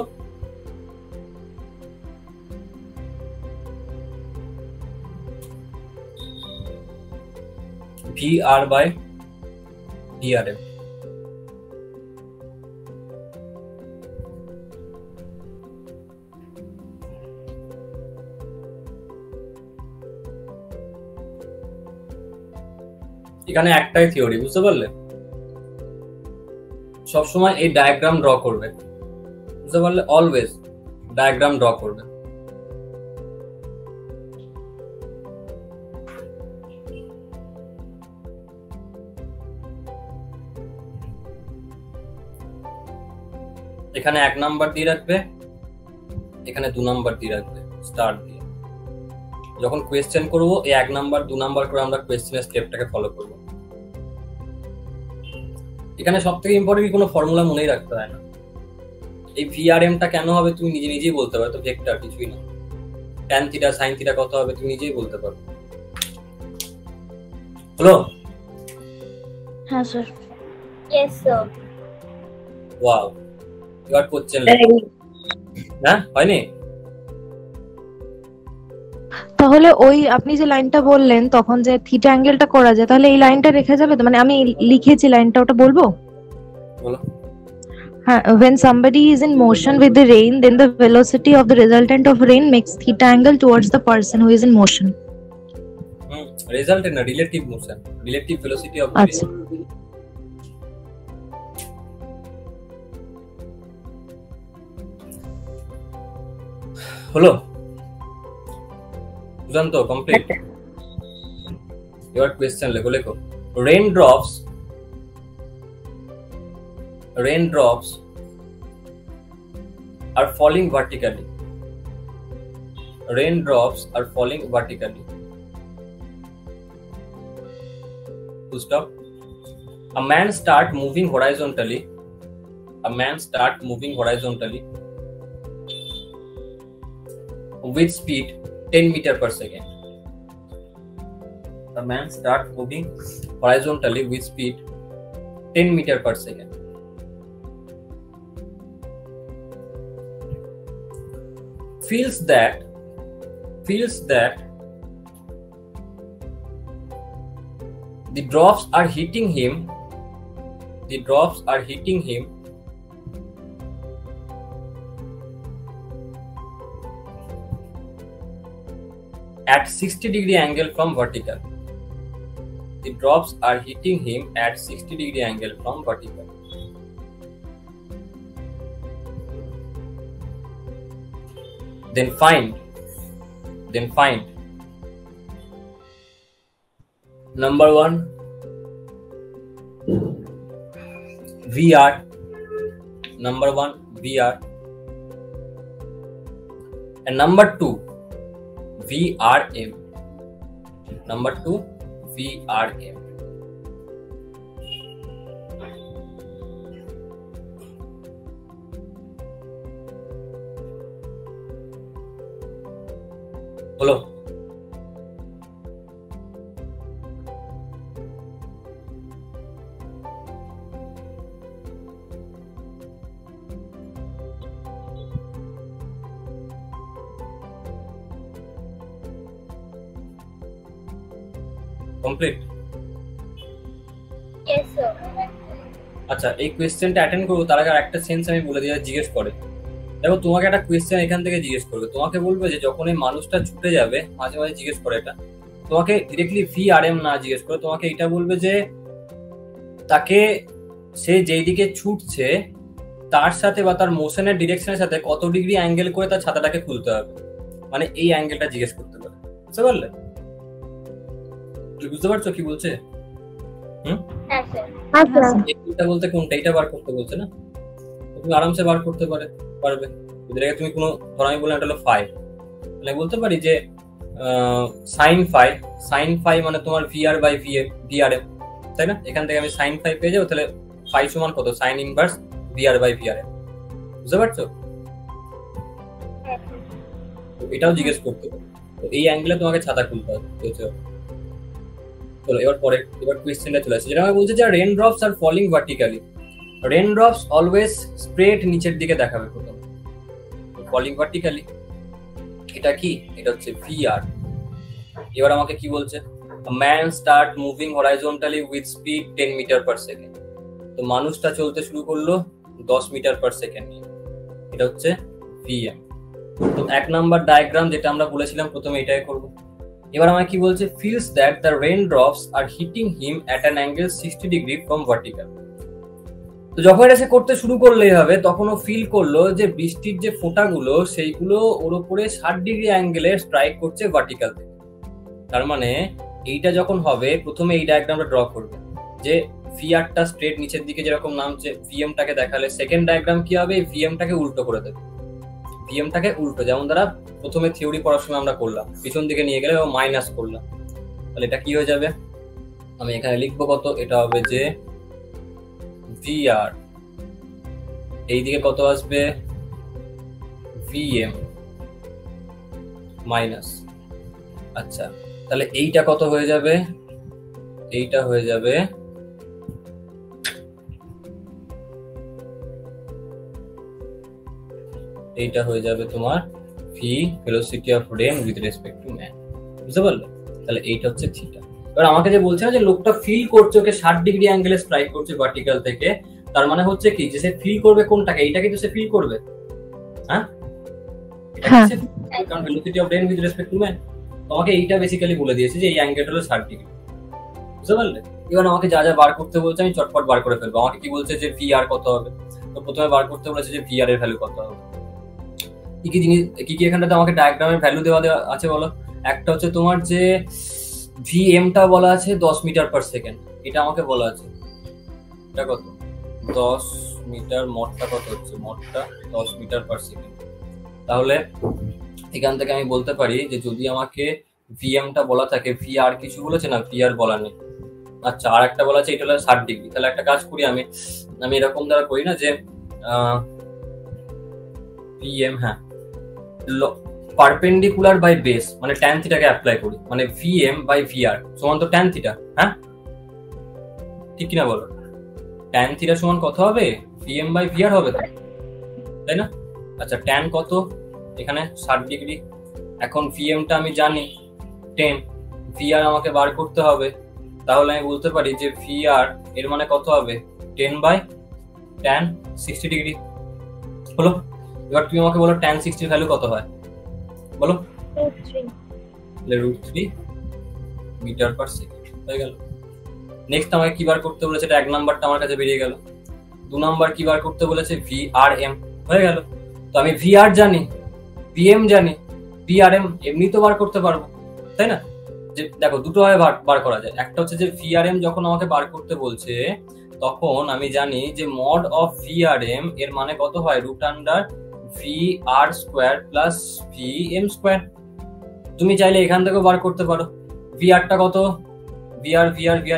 V R by V R M. এখানে একটাই থিওরি, বুঝতে পারলে? সবসময় এই ডায়াগ্রাম ড্র করবে, বুঝতে পারলে? অলওয়েজ ডায়াগ্রাম ড্র করবে। এখানে 1 নাম্বার দিয়ে রাখবে, এখানে 2 নাম্বার দিয়ে রাখবে স্টার দিয়ে। যখন কোয়েশ্চেন করব এই 1 নাম্বার 2 নাম্বার করে আমরা কোয়েশ্চেনের স্টেপটাকে ফলো করব। এখানে সবথেকে ইম্পর্টেন্ট কোনো ফর্মুলা মনেই রাখতে হয় না। এই VRM টা কেন হবে তুমি নিজে নিজেই বলতে পারো, তো ভেক্টর কিছুই না। tan থিটা sin থিটা কত হবে তুমি নিজেই বলতে পারো। হলো?
হ্যাঁ স্যার।
Yes sir.
ওয়াও, এবার কোশ্চেন না হয়নি?
তাহলে ওই আপনি যে লাইনটা বললেন তখন যে থিটা অ্যাঙ্গেলটা করা যায়, তাহলে এই লাইনটা রেখে যাবে তো? মানে আমি লিখেছি লাইনটা, ওটা বলবো?
বলো।
হ্যাঁ, when somebody is in motion with the rain, then the velocity of the resultant of rain makes theta angle towards the person who is in motion.
Result না, relative motion, relative velocity of
আচ্ছা।
হলো? বুঝান তো কমপ্লিট? এবার কোয়েশ্চেন লেখো, লেখো raindrops are falling vertically. Raindrops are falling vertically. Full stop. A man start moving horizontally. With speed 10 meter per second. The man start moving horizontally with speed 10 meter per second. Feels that the drops are hitting him at 60-degree angle from vertical. The drops are hitting him at 60-degree angle from vertical. Then find number 1 VR, and number 2 VRM. হলো? কমপ্লিট?
Yes sir.
আচ্ছা, এই কোয়েশ্চেনটা অ্যাটেন্ড করবো তার আগে একটা সেন্স আমি বলে দিই, জিজ্ঞেস করে। দেখো তোমাকে একটা কোয়েশ্চেন এখান থেকে জিজ্ঞেস করবে, তোমাকে বলবে যে যখন এই মানুষটা ছুটে যাবে, মাঝে মাঝে জিজ্ঞেস করে এটা, তোমাকে ডিরেক্টলি VRM না জিজ্ঞেস করে তোমাকে এটা বলবে যে তাকে সে যেই দিকে ছুটছে তার সাথে বা তার মোশনের ডিরেকশনের সাথে কত ডিগ্রি অ্যাঙ্গেল করে তার ছাতাটাকে খুলতে হবে, মানে এই অ্যাঙ্গেলটা জিজ্ঞেস করতে পারে। বুঝতে পারলে? বুঝতে পারছো কি বলছে?
হ্যাঁ স্যার।
এটা বলতে কোনটা, এটা বার করতে বলছে না? তুমি আরামসে বার করতে পারবে। যদি তুমি কোনো ধর আমি বললাম এটা হলো 5, তাহলে বলতে পারি যে সাইন ফাই মানে তোমার ভিআর বাই ভিআরএম, তাই না? এখান থেকে আমি সাইন ফাই পেয়ে যাবো, তাহলে ফাই সমান কত? Sine inverse VR by VRM. বুঝতে পারছো? এটাও জিজ্ঞেস করতে পারো। তো এই অ্যাঙ্গেলে তোমাকে ছাতা খুলতে হবে। চলো এবার কোয়েশ্চেনটা চলে আসছে, যেটা আমি বলছি যে rain drops are falling vertically. Rain drops always spread নিচের দিকে দেখাবে প্রথম, ফলিং ভার্টিক্যালি। এটা কি? এটা হচ্ছে ভিআর। এবার আমাকে কি বলছে? Man start moving horizontally with speed 10 metre per second. তো মানুষটা চলতে শুরু করলো 10 মিটার পার সেকেন্ড নিয়ে, এটা হচ্ছে ভিএম। তো 1 নাম্বার ডায়াগ্রাম যেটা আমরা বলেছিলাম প্রথমে এটাই করব। এবার আমাকে কি বলছে? Feels that the rain drops are hitting him at an angle 60 degree from vertical. তো যখন এটা সে করতে শুরু করলেই হবে, তখন ও ফিল করলো যে বৃষ্টির যে ফোঁটাগুলো সেইগুলো ওর উপরে 60 ডিগ্রি অ্যাঙ্গেলে স্ট্রাইক করছে ভার্টিক্যাল থেকে। তার মানে এইটা যখন হবে, প্রথমে এই ডায়াগ্রামটা ড্র করবে যে ভিআরটা স্ট্রেট নিচের দিকে যেরকম নামছে, ভিএমটাকে দেখালে সেকেন্ড ডায়াগ্রাম কি হবে? ভিএমটাকে উল্টো করে দেবে। ভিএমটাকে উল্টো, যেমন দ্বারা প্রথমে থিওরি পড়ার সময় আমরা করলাম, পিছন দিকে নিয়ে গেলে মাইনাস করলাম, তাহলে এটা কি হয়ে যাবে? আমি এখানে লিখবো কত? এটা হবে যে ভিআর, এইদিকে কত আসবে? VM minus. আচ্ছা, তাহলে এইটা কত হয়ে যাবে? এইটা হয়ে যাবে তোমার V velocity of rain with respect to man. বুঝতে পারলে? তাহলে এইটা হচ্ছে থিটা। এবার আমাকে যে বলছে না যে লোকটা ফিল করছে ওকে 60 ডিগ্রি অ্যাঙ্গেলে স্ট্রাইক করছে ভার্টিক্যাল থেকে, তার মানে হচ্ছে কি যে সে ফিল করবে কোনটাকে? এইটাকে তো সে ফিল করবে, হ্যাঁ? কারণ velocity of rain with respect to man. তোমাকে এইটা বেসিক্যালি বলে দিয়েছে যে এই অ্যাঙ্গেলটা হলো 60 ডিগ্রি। বুঝতে পারলে? এবার আমাকে যা যা বার করতে বলছে আমি চটপট বার করে ফেলবো। আমাকে কি বলছে যে ভিআর কত হবে? তো প্রথমে বার করতে বলেছে যে ভিআর এর ভ্যালু কত হবে। কি কি এখানটাতে আমাকে ডায়াগ্রামের ভ্যালু দেওয়া আছে বলো? একটা হচ্ছে তোমার যে ভিএমটা বলা আছে 10 মিটার পার সেকেন্ড, এটা আমাকে বলা আছে। এটা কত? 10 মিটার। মডটা কত হচ্ছে? মডটা 10 মিটার পার সেকেন্ড। তাহলে এখান থেকে আমি বলতে পারি যে যদি আমাকে ভিএমটা বলা থাকে, ভিআর কিছু বলেছে না? ভিআর বলা নেই। আচ্ছা, আর একটা বলা আছে এটা হলো 60 ডিগ্রি। তাহলে একটা কাজ করি, আমি এরকম দ্বারা করি না যে ভিএম, হ্যাঁ, পারপেন্ডিকুলার বাই বেস মানে ট্যান থিটাকে অ্যাপ্লাই করি, মানে ভিএম বাই ভিআর সমান তো ট্যান থিটা। হ্যাঁ, ঠিক কিনা বলো? ট্যান থিটা সমান কত হবে? ভিএম বাই ভিআর হবে তো, তাই না? আচ্ছা, ট্যান কত? এখানে 60 ডিগ্রি। এখন ভিএমটা আমি জানি 10, ভিআর আমাকে বার করতে হবে। তাহলে আমি বলতে পারি যে ভিআর এর মানে কত হবে? 10 বাই ট্যান 60 ডিগ্রি হলো। এবার তুমি আমাকে বলো ট্যান 60 ভ্যালু কত হয় বলো? √3 মিটার পার সেকেন্ড হয়ে গেল। নেক্সট আমাকে কি বার করতে বলেছে? এটা 1 নাম্বারটা আমার কাছে বেরিয়ে গেল। 2 নাম্বার কি বার করতে বলেছে? ভিআরএম হয়ে গেল। তো আমি ভিআর জানি, ভিএম জানি, ভিআরএম এমনি তো বার করতে পারবো, তাই না? যে দেখো দুটো ভাবে বার করা যায়। একটা হচ্ছে যে ভিআরএম যখন আমাকে বার করতে বলছে তখন আমি জানি যে মড অফ ভিআরএম এর মানে কত হয়? √VR² plus VM²। তুমি চাইলে এখান থেকেও বার করতে পারো। ভিআরটা কত? ভিআর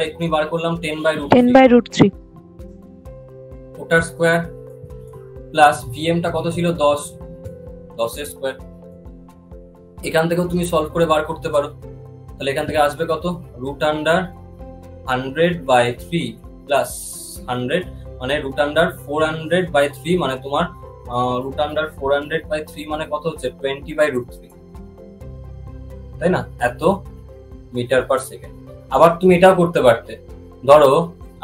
এক্ষুনি বার করলাম 10/√3 ওটার স্কোয়ার প্লাস ভিএমটা কত ছিল? 10 এর স্কোয়ার। এখান থেকেও তুমি সলভ করে বার করতে পারো। তাহলে এখান থেকে আসবে কত? √100/3 প্লাস 100 মানে √400/3 মানে তোমার √400/3 মানে কত হচ্ছে? 20/√3, তাই না? এত মিটার পার সেকেন্ড। আবার তুমি এটাও করতে পারতে, ধরো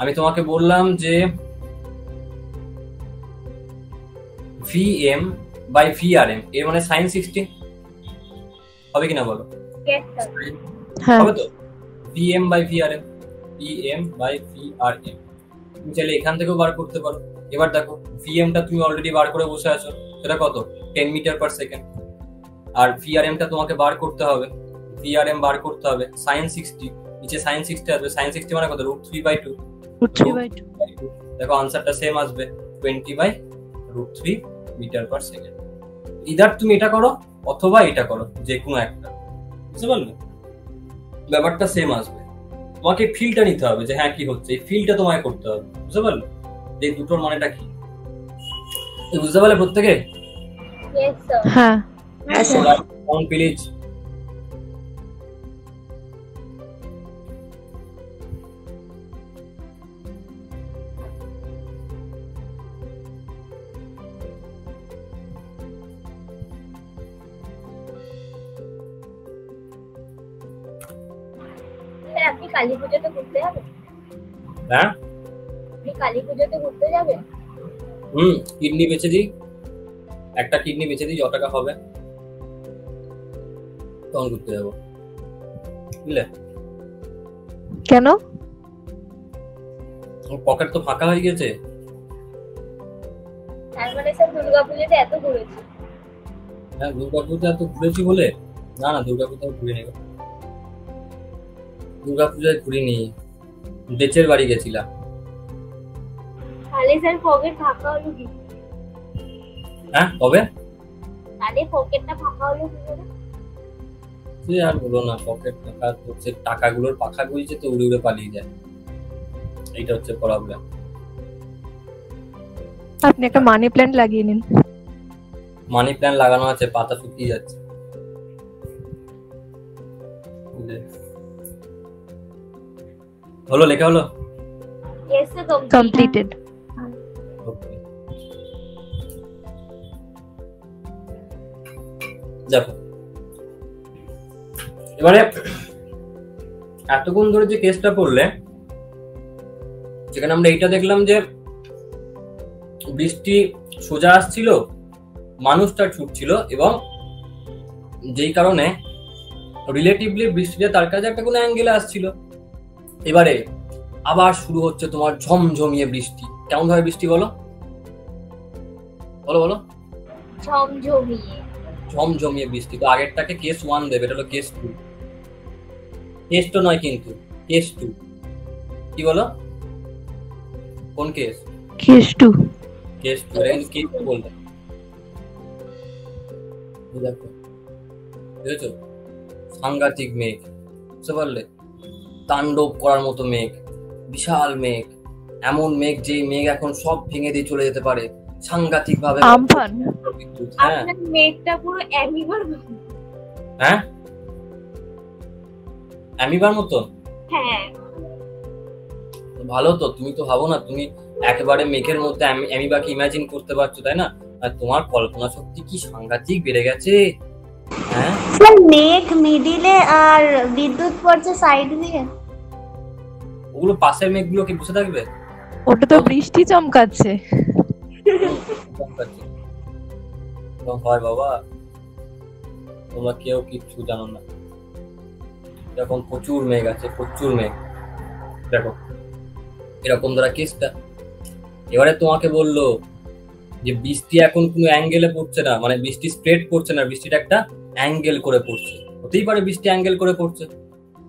আমি তোমাকে বললাম যে VM/VRM এর মানে sin 60 হবে কিনা বলো? হবে তো? VM/VRM তুমি চাইলে এখান থেকেও বার করতে পারো। এবার দেখো ভিএমটা তুমি অলরেডি বার করে বসে আছো, সেটা কত? 10 মিটার পার সেকেন্ড। আর ভিআরএমটা তোমাকে বার করতে হবে, ভিআরএম বার করতে হবে sin 60, নিচে sin 60 আসবে। sin 60 মানে কত? √3/2। দেখো আনসারটা সেম আসবে 20/√3 মিটার পার সেকেন্ড। ইদার তুমি এটা করো অথবা এটা করো, যে কোনো একটা। বুঝতে পারলে? ব্যাপারটা সেম আসবে, তোমাকে ফিলটা নিতে হবে যে হ্যাঁ কি হচ্ছে, এই ফিলটা তোমাকে করতে হবে। বুঝতে পারলে এই দুটোর মানেটা কি? বুঝতে পারলে প্রত্যেকে?
Yes, sir.
হ্যাঁ
হ্যাঁ স্যার।
প্লিজ।
স্যার, আপনি কালী পুজোতে ঘুরতে যাবেন?
হ্যাঁ,
আপনি কালী পুজোতে ঘুরতে যাবেন?
কিডনি বেচে দিই, একটা কিডনি বেচে দিই, যত টাকা হবে তখন ঘুরতে যাবো। বুঝলে?
কেন?
পকেট তো ফাঁকা হয়ে গেছে।
তার মানে স্যার দুর্গা পুজোতে এত ঘুরেছি?
হ্যাঁ, দুর্গাপূজা এত ঘুরেছি বলে? না না, দুর্গাপূজা ঘুরে নেই, দুর্গাপূজায় ঘুরিনি, বেচের বাড়ি গেছিলাম।
তাহলে স্যার পকেট ফাঁকা হলো কি?
হ্যাঁ, কবে?
তাহলে পকেটটা ফাঁকা হলো কি করে?
সে আর বলো না, পকেট ফাঁকা তো, সে টাকাগুলোর পাখা গুলছে তো উড়ে উড়ে পালিয়ে যায়, এইটা হচ্ছে প্রবলেম।
আপনি একটা মানি প্ল্যান্ট লাগিয়ে নিন।
মানি প্ল্যান্ট লাগানো আছে, পাতা শুকিয়ে যাচ্ছে। বুঝলে? হলো, লেখা হলো?
Yes, sir,
completed.
Okay. দেখো এবারে এতক্ষণ ধরে যে কেসটা করলে, যেখানে আমরা এইটা দেখলাম যে বৃষ্টি সোজা আসছিল, মানুষটা ছুটছিল, এবং যেই কারণে রিলেটিভলি বৃষ্টিটা তার কাছে একটা কোনো অ্যাঙ্গেলে আসছিল। এবারে আবার শুরু হচ্ছে তোমার ঝমঝমিয়ে বৃষ্টি। কেমন ভাবে বৃষ্টি বলো? বলো বলো।
ঝমঝমিয়ে।
ঝমঝমিয়ে বৃষ্টি। তো আগেরটাকে কেস 1 দেবে, এটা হলো কেস 2। কেস তো নয় কিন্তু, কেস 2। কি বলো? কোন কেস?
কেস 2।
কেস 2, এটা কিন্তু কেস 2 বলবে। দেখো, বুঝেছো? সাংঘাতিক মেঘ, বুঝতে পারলে? তাণ্ডব করার মতো মেঘ, বিশাল মেঘ, এমন মেঘ যে মেঘ এখন সব ভেঙে দিয়ে চলে যেতে পারে সাংঘাতিক ভাবে।
আমফান।
হ্যাঁ
আপনার মেঘটা পুরো অ্যামিবার মতো।
হ্যাঁ, অ্যামিবার মতো।
হ্যাঁ,
ভালো তো, তুমি তো ভাবো না, তুমি একেবারে মেঘের মধ্যে অ্যামিবাকে ইমাজিন করতে পারছো, তাই না? আর তোমার কল্পনা শক্তি কি সাংঘাতিক বেড়ে গেছে। হ্যাঁ,
স্যার মেঘ মিডিলে আর বিদ্যুৎ পড়ছে সাইড দিয়ে।
ওগুলো পাশের মেঘগুলো কি বসে থাকবে?
ওটা তো বৃষ্টি চমকাচ্ছে।
হয় বাবা, তোমরা কেউ কিচ্ছু জানো না। এরকম প্রচুর মেঘ আছে, প্রচুর মেঘ। দেখো এরকম ধরা কেসটা। এবারে তোমাকে বললো যে বৃষ্টি এখন কোনো অ্যাঙ্গেলে পড়ছে না, মানে বৃষ্টি স্প্রেড করছে না, বৃষ্টিটা একটা অ্যাঙ্গেল করে পড়ছে। হতেই পারে বৃষ্টি অ্যাঙ্গেল করে পড়ছে,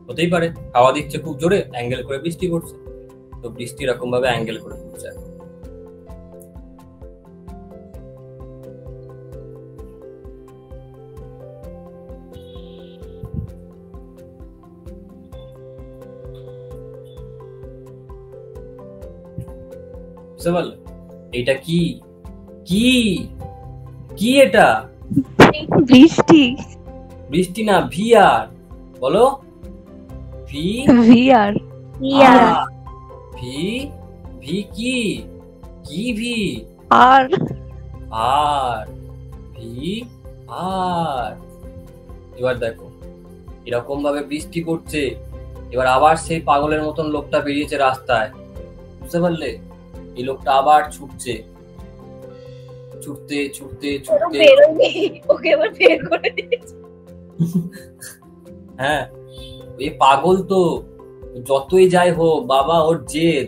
হতেই পারে হাওয়া দিচ্ছে খুব জোরে, অ্যাঙ্গেল করে বৃষ্টি পড়ছে। তো বৃষ্টি এরকম ভাবে অ্যাঙ্গেল করে পড়ছে। বুঝতে পারলে? এইটা কি কি কি এটা?
বৃষ্টি।
বৃষ্টি না, ভিআর। বলো, ভি
ভিআর।
ভি ভি কি কি ভি?
আর
আর ভি আর। এবার দেখো এরকম ভাবে বৃষ্টি পড়ছে। এবার আবার সেই পাগলের মতন লোকটা বেরিয়েছে রাস্তায়, বুঝতে পারলে? এই লোকটা আবার ছুটছে, ছুটতে ছুটতে ছুটতে।
ওকে এবার বের করে দিয়েছে।
হ্যাঁ, এই পাগল তো যতই যাই হোক বাবা, ওর জেদ,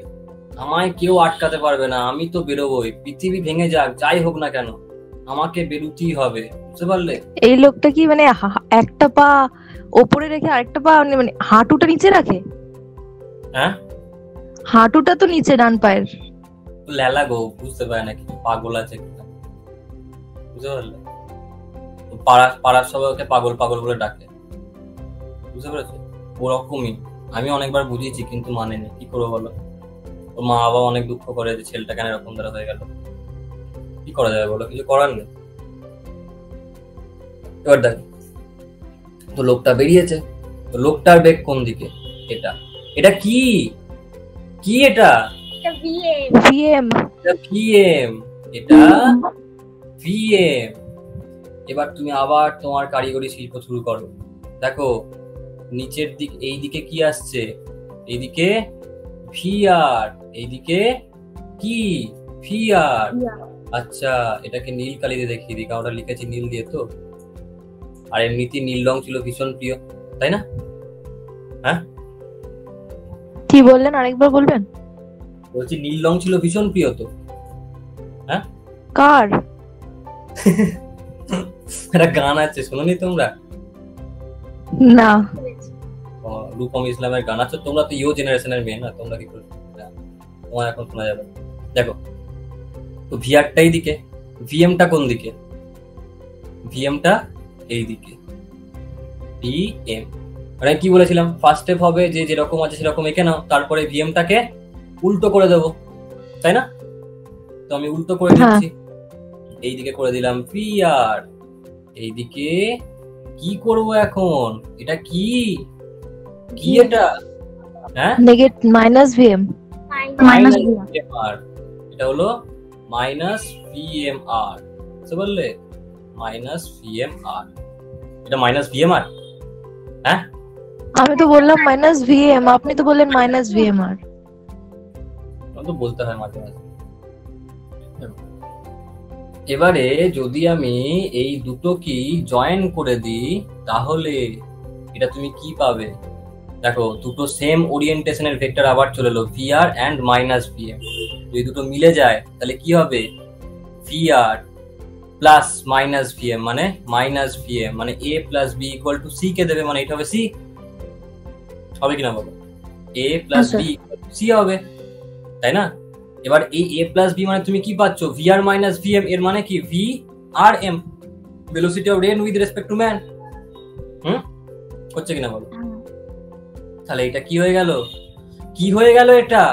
আমায় কেউ আটকাতে পারবে না, আমি তো বেরোবই, পৃথিবী ভেঙে যাক যাই হোক না কেন, আমাকে বেরোতেই হবে। বুঝতে পারলে?
এই লোকটা কি মানে একটা পা ওপরে রেখে আরেকটা পা মানে হাঁটুটা নিচে রাখে?
হ্যাঁ,
হাঁটুটা তো নিচে ডান পায়ের।
লেলা গো, বুঝতে পারে না কিছু, পাগল আছে কিনা। বুঝতে পারলে? পাড়ার সবাই ওকে পাগল পাগল বলে ডাকে। বুঝতে পেরেছো? ওরকমই আমি অনেকবার বুঝিয়েছি কিন্তু মানেনি, কি করবো বলো? ওর মা বাবা অনেক দুঃখ করে যে ছেলেটা কেন এরকম দ্বারা হয়ে গেল, কি করা যাবে বলো? কিছু করার নেই। এবার দেখো, তো লোকটা বেরিয়েছে, তো লোকটার বেগ কোন দিকে? এটা এটা কি কি এটা
এটা ভিএম।
VM।
এটা ভিএম, এটা ভিএম। এবার তুমি আবার তোমার কারিগরি শিল্প শুরু করো। দেখো নিচের দিক, এই দিকে কি আসছে? এইদিকে ভিআর, এইদিকে কি ভিআর। আচ্ছা, এটাকে নীল কালি দিয়ে দেখিয়ে দিই, কারণ ওটা লিখেছি নীল দিয়ে তো। আর এমনিতে নীল রং ছিল ভীষণ প্রিয়, তাই না? হ্যাঁ,
কি বললেন, আরেকবার বলবেন?
বলছি নীল রং ছিল ভীষণ প্রিয় তো। হ্যাঁ,
কার?
একটা গান আছে, শোনোনি তোমরা?
না।
রূপম ইসলামের গান আছে, তোমরা তো ইউ জেনারেশনের মেয়ে না, তোমরা কি করে তোমার এখন শোনা যাবে? দেখো তো ভিআরটাই দিকে, ভিএমটা কোন দিকে? ভিএমটা এই দিকে, ভিএম। মানে কি বলেছিলাম, ফার্স্ট স্টেপ হবে যে যেরকম আছে সেরকম এঁকে নাও, তারপরে ভিএমটাকে উল্টো করে দেবো, তাই না? তো আমি উল্টো করে দিচ্ছি, এইদিকে করে দিলাম ভিআর, এইদিকে কি করব এখন? এটা কি কি এটা? হ্যাঁ,
negative minus VM।
Minus VMware, এটা হলো মাইনাস ভিএমআর। বুঝতে পারলে? মাইনাস ভিএমআর, এটা মাইনাস ভিএমআর। হ্যাঁ,
আমি তো বললাম মাইনাস VM, আপনি তো বললেন মাইনাস VMR।
তো বলতে হয় মাঝে মাঝে। এবারে যদি আমি এই দুটো কি জয়েন করে দিই, তাহলে এটা তুমি কি পাবে? দেখো দুটো সেম ওরিয়েন্টেশনের ভেক্টর আবার চলে এলো, ভিআর অ্যান্ড মাইনাস ভিএম। যদি দুটো মিলে যায় তাহলে কি হবে? ভিআর প্লাস মাইনাস ভিএম মানে মাইনাস ভিএম, মানে A plus B equal to C কে দেবে, মানে এটা হবে সি। হবে কিনা বলো? A plus B equal to C হবে, তাই না? এবার এই এ প্লাস বি মানে তুমি কি পাচ্ছ? ভিআর মাইনাস ভিএম, এর মানে কি? V R M, velocity of rain with respect to man. হচ্ছে কিনা বলো? তাহলে এটা কি হয়ে গেল? কি হয়ে গেল এটা?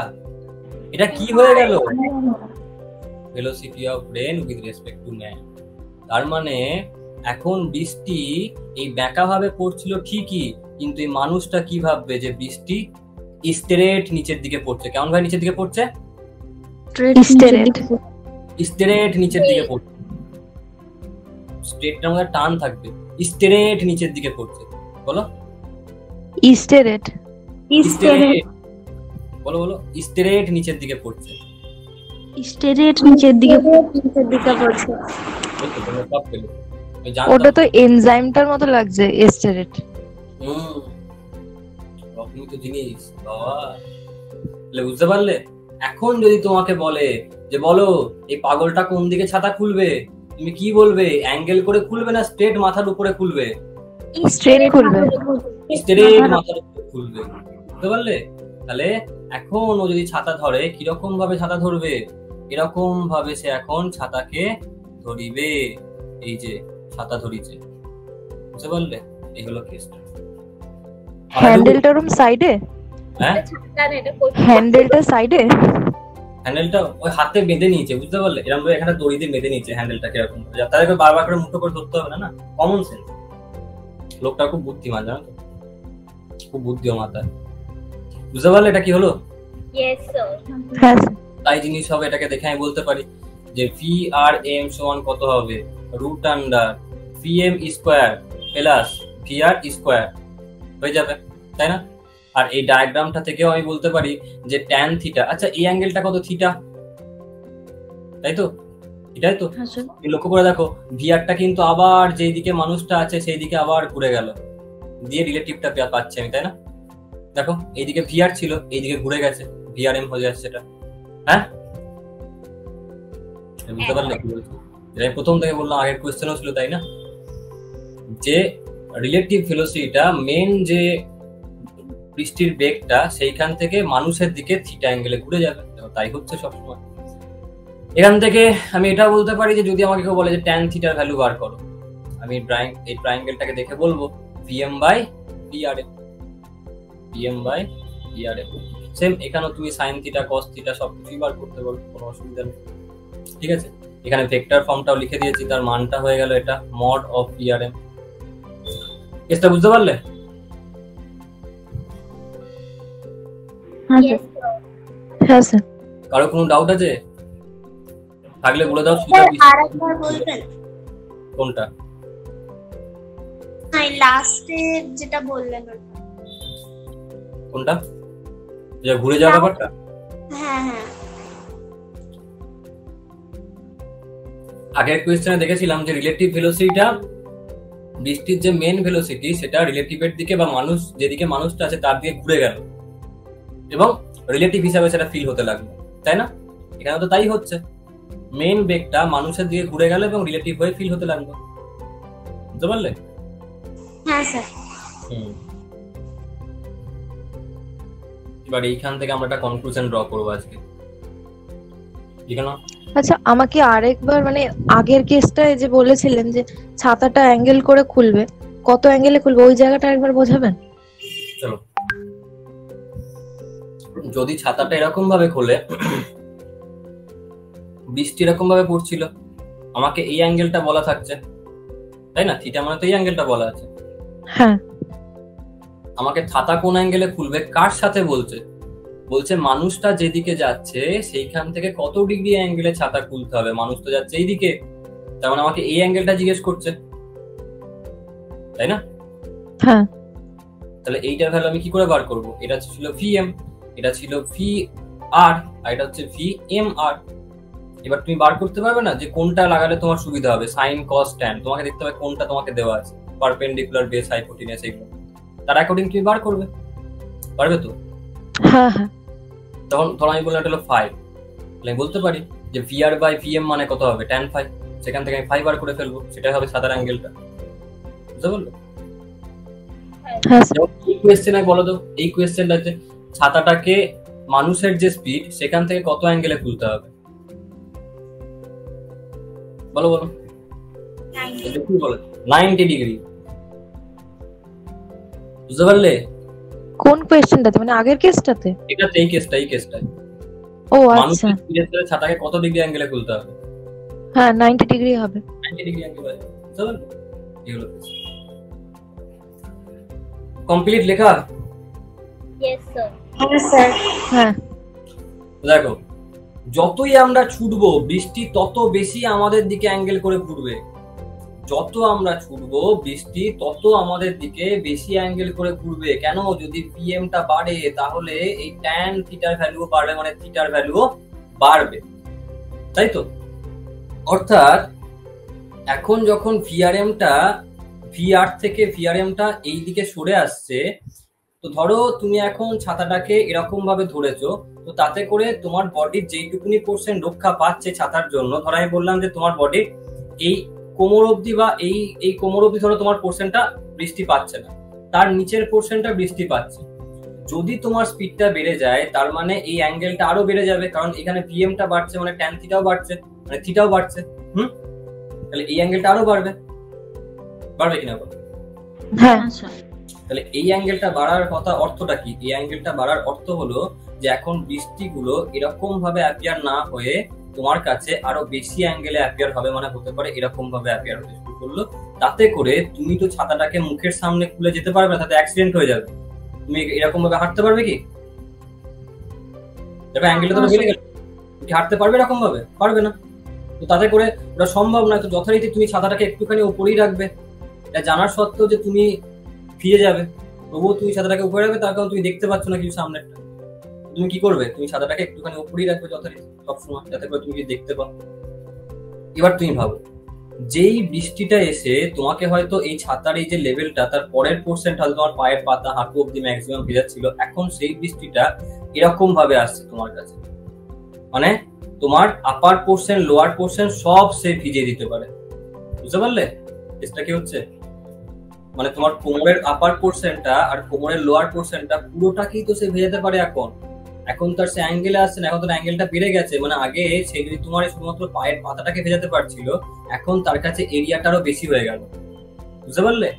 এটা কি হয়ে গেল? Velocity of rain with respect to man. তার মানে এখন বৃষ্টি এই ব্যাকা ভাবে পড়ছিল ঠিকই, কিন্তু এই মানুষটা কি ভাববে যে বৃষ্টি স্ট্রেট নিচের দিকে পড়ছে। কেমন ভাবে নিচের দিকে পড়ছে? স্ট্রেট নিচের দিকে পড়ছে। স্ট্রেটটার মধ্যে টান থাকবে, স্ট্রেট নিচের দিকে পড়ছে। বলো
স্ট্রেট।
স্ট্রেট, বলো বলো, স্ট্রেট নিচের দিকে পড়ছে।
স্ট্রেট নিচের দিকে পড়ছে।
ওটা তো এনজাইমটার মতো লাগছে, স্ট্রেট।
রকমই তো জিনিস বাবা, বুঝতে পারলে? এখন যদি তোমাকে বলে যে বলো এই পাগলটা কোন দিকে ছাতা খুলবে, তুমি কি বলবে? অ্যাঙ্গেল করে খুলবে না স্ট্রেট মাথার উপরে খুলবে?
স্ট্রেট খুলবে।
স্ট্রেট মাথার উপরে খুলবে, বুঝতে পারলে? তাহলে এখন ও যদি ছাতা ধরে, কিরকম ভাবে ছাতা ধরবে? এরকম ভাবে সে এখন ছাতাকে ধরিবে। এই যে ছাতা ধরিছে, বুঝতে পারলে? এই হলো কেসটা।
হ্যান্ডেলটা ওরকম সাইডে,
হ্যাঁ
হ্যান্ডেলটা সাইডে,
হ্যান্ডেলটা ওই হাতে বেঁধে নিয়েছে, বুঝতে পারলে? এরকম ভাবে এখানে দড়ি দিয়ে বেঁধে নিয়েছে হ্যান্ডেলটা, কিরকম তাদেরকে বারবার করে মুঠো করে ধরতে হবে না। Common sense. লোকটা খুব বুদ্ধিমান, জানো তো, খুব বুদ্ধিও মাথায়। বুঝতে পারলে এটা কি হলো? তাই জিনিস হবে, এটাকে দেখে আমি বলতে পারি যে ভি আর এম সমান কত হবে? Root under VM square plus VR square হয়ে যাবে, তাই না? আর এই ডায়াগ্রামটা থেকেও আমি বলতে পারি যে ট্যান থিটা, আচ্ছা এই অ্যাঙ্গেলটা কত? থিটা, তাই তো? এটাই তো। লক্ষ্য করে দেখো, ভিআরটা কিন্তু আবার যেই দিকে মানুষটা আছে সেই দিকে আবার ঘুরে গেল, দিয়ে রিলেটিভটা পাচ্ছি আমি, তাই না? দেখো এইদিকে ভিআর ছিল, এইদিকে ঘুরে গেছে, ভিআর এম হয়ে যাচ্ছে এটা। হ্যাঁ, বুঝতে পারলে কি বলছি? যেটা আমি প্রথম থেকে বললাম, আগের কোয়েশ্চেনও ছিল, তাই না? যে রিলেটিভ ভেলোসিটিটা মেন যে বৃষ্টির বেগটা সেইখান থেকে মানুষের দিকে থিটা অ্যাঙ্গেলে ঘুরে যাবে, তাই হচ্ছে সবসময়। এখান থেকে আমি এটা বলতে পারি যে যদি আমাকে কেউ বলে যে ট্যান থিটার ভ্যালু বার করো, আমি এই ট্রায়াঙ্গেলটাকে দেখে বলবো VM by DRM, PM by DRM. Same এখানেও তুমি সাইন থিটা কস থিটা সবকিছুই বার করতে পারো, কোনো অসুবিধা নেই। ঠিক আছে, এখানে ভেক্টর ফর্মটাও লিখে দিয়েছি, তার মানটা হয়ে গেল এটা মড অফ ডিআরএম। কেসটা বুঝতে পারলে?
Yes, sir.
হ্যাঁ স্যার।
কারো কোনো ডাউট আছে? থাকলে বলে দাও।
স্যার আরেকবার বলবেন?
কোনটা?
হ্যাঁ, লাস্টে যেটা বললেন ওটা।
কোনটা? যে ঘুরে যাওয়ার ব্যাপারটা?
হ্যাঁ হ্যাঁ।
আগের কোয়েশ্চেনে দেখেছিলাম যে রিলেটিভ ভেলোসিটিটা, বৃষ্টির যে মেন ভেলোসিটি সেটা রিলেটিভের দিকে বা মানুষ যেদিকে মানুষটা আছে তার দিকে ঘুরে গেল এবং রিলেটিভ হিসাবে সেটা ফিল হতে লাগলো, তাই না? এখানে তো তাই হচ্ছে, মেন বেগটা মানুষের দিকে ঘুরে গেল এবং রিলেটিভ হয়ে ফিল হতে লাগলো। বুঝতে পারলে?
হ্যাঁ স্যার।
এবার এইখান থেকে আমরা একটা কনক্লুশন ড্র করবো আজকে, ঠিক না?
আচ্ছা, আমাকে আরেকবার মানে আগের কেসটায় যে বলেছিলেন যে ছাতাটা অ্যাঙ্গেল করে খুলবে, কত অ্যাঙ্গেলে খুলবে ওই জায়গাটা একবার বোঝাবেন?
চলো, যদি ছাতাটা এরকম ভাবে খোলে, বৃষ্টি এরকম ভাবে পড়ছিল, আমাকে এই অ্যাঙ্গেলটা বলা থাকছে, তাই না? থিটা মানে তো এই অ্যাঙ্গেলটা বলা আছে।
হ্যাঁ।
আমাকে ছাতা কোন অ্যাঙ্গেলে খুলবে, কার সাথে বলছে? বলছে মানুষটা যেদিকে যাচ্ছে সেইখান থেকে কত ডিগ্রি অ্যাঙ্গেলে ছাতা খুলতে হবে। মানুষ তো যাচ্ছে এইদিকে, তার মানে আমাকে এই অ্যাঙ্গেলটা জিজ্ঞেস করছে, তাই না?
হ্যাঁ।
তাহলে এইটার ভ্যালু আমি কি করে বার করব? এটা ছিল ভিএম, এটা ছিল ভি আর, আর এটা হচ্ছে ভি এম আর। এবার তুমি বার করতে পারবে না যে কোনটা লাগালে তোমার সুবিধা হবে, সাইন কস ট্যান, তোমাকে দেখতে হবে কোনটা তোমাকে দেওয়া আছে, পারপেন্ডিকুলার বেস হাইপোটেনাস, এইগুলো তার অ্যাকর্ডিং তুমি বার করবে, পারবে তো?
হ্যাঁ হ্যাঁ।
তখন ধরো আমি বললাম এটা হলো 5, তাহলে আমি বলতে পারি যে ভিআর বাই ভিএম মানে কত হবে, ট্যান 5, সেখান থেকে আমি 5 বার করে ফেলবো, সেটাই হবে ছাতার অ্যাঙ্গেলটা। বুঝতে পারলো?
হ্যাঁ স্যার।
এই কোয়েশ্চেনে বলো তো, এই কোয়েশ্চেনটাতে ছাতাটাকে মানুষের যে স্পিড সেখান থেকে কত অ্যাঙ্গেলে খুলতে হবে, বলো বলো। 90 ডিগ্রি। বুঝতে পারলে?
কোন কোয়েশ্চেনটাতে, মানে আগের কেসটাতে?
এটাতে, এই কেসটাই
ও আচ্ছা।
মানুষের স্পিডের সাথে ছাতাকে কত ডিগ্রি অ্যাঙ্গেলে খুলতে হবে?
হ্যাঁ 90 ডিগ্রি হবে।
90 ডিগ্রি অ্যাঙ্গেল হবে। বুঝতে পারলে? এগুলো কমপ্লিট লেখা?
Yes, sir.
হ্যাঁ স্যার।
হ্যাঁ।
দেখো, যতই আমরা ছুটবো বৃষ্টি তত বেশি আমাদের দিকে অ্যাঙ্গেল করে ঘুরবে। যত আমরা ছুটবো বৃষ্টি তত আমাদের দিকে বেশি অ্যাঙ্গেল করে ঘুরবে। কেন? যদি পিএমটা বাড়ে তাহলে এই ট্যান থিটার ভ্যালু বাড়বে, মানে থিটার ভ্যালু বাড়বে, তাই তো? অর্থাৎ এখন যখন ভিআরএমটা ভিআর থেকে ভিআরএমটা এই দিকে সরে আসছে, তো ধরো তুমি এখন ছাতাটাকে এরকম ভাবে ধরেছো, তো তাতে করে তোমার বডির যেইটুকুনি পোর্শন রক্ষা পাচ্ছে ছাতার জন্য, ধরো আমি বললাম যে তোমার বডি এই কোমর অবধি বা এই কোমর অবধি ধরো তোমার পোর্শনটা বৃষ্টি পাচ্ছে না, তার নিচের পোর্শনটা বৃষ্টি পাচ্ছে। যদি তোমার স্পিডটা বেড়ে যায় তার মানে এই অ্যাঙ্গেলটা আরো বেড়ে যাবে, কারণ এখানে পিএমটা বাড়ছে মানে ট্যান থিটাও বাড়ছে, মানে থিটাও বাড়ছে। তাহলে এই অ্যাঙ্গেলটা আরো বাড়বে, বাড়বে কিনা বলো?
হ্যাঁ।
তাহলে এই অ্যাঙ্গেলটা বাড়ার কথা অর্থটা কি? এই অ্যাঙ্গেলটা বাড়ার অর্থ হলো যে এখন বৃষ্টিগুলো এরকম ভাবে অ্যাপিয়ার না হয়ে তোমার কাছে আরো বেশি অ্যাঙ্গেলে অ্যাপিয়ার হবে, মানে হতে পারে এরকম ভাবে অ্যাপিয়ার হতে শুরু করলো। তাতে করে তুমি তো ছাতাটাকে মুখের সামনে খুলে যেতে পারবে না, তাতে অ্যাক্সিডেন্ট হয়ে যাবে। তুমি এরকম ভাবে হাঁটতে পারবে কি? দেখো অ্যাঙ্গেলটা তো বেড়ে গেল, তুমি হাঁটতে পারবে এরকম ভাবে? পারবে না। তো তাতে করে ওটা সম্ভব নয়। তো যথারীতি তুমি ছাতাটাকে একটুখানি উপরেই রাখবে, এটা জানার সত্ত্বেও যে তুমি ফিরে যাবে, তবুও তুমি ছাতাটাকে উপরে রাখবে, তার কারণ তুমি দেখতে পাচ্ছ না কিছু সামনেরটা। তুমি কি করবে? তুমি ছাতাটাকে একটুখানি উপরেই রাখবে যথারীতি সবসময়, যাতে করে তুমি দেখতে পাও। এবার তুমি ভাবো, যেই বৃষ্টিটা এসে তোমাকে হয়তো এই ছাতার এই যে লেভেলটা তার পরের পোর্শনটা হয়তো তোমার পায়ের পাতা হাঁটু অব্দি ম্যাক্সিমাম ভিজাচ্ছিল, এখন সেই বৃষ্টিটা এরকম ভাবে আসছে তোমার কাছে, মানে তোমার আপার পোর্শন লোয়ার পোর্শন সব সে ভিজিয়ে দিতে পারে। বুঝতে পারলে কেসটা কি হচ্ছে? মানে তোমার কোমরের আপার পোর্শনটা আর কোমরের লোয়ার পোর্শনটা পুরোটাকেই তো সে ভেজাতে পারে। এখন তার সে অ্যাঙ্গেলে আসছে না, এখন তার অ্যাঙ্গেলটা বেড়ে গেছে। মানে আগে সে যদি তোমার শুধুমাত্র পায়ের পাতাটাকে ভেজাতে পারছিল, এখন তার কাছে এরিয়াটারও বেশি হয়ে গেল। বুঝতে পারলে?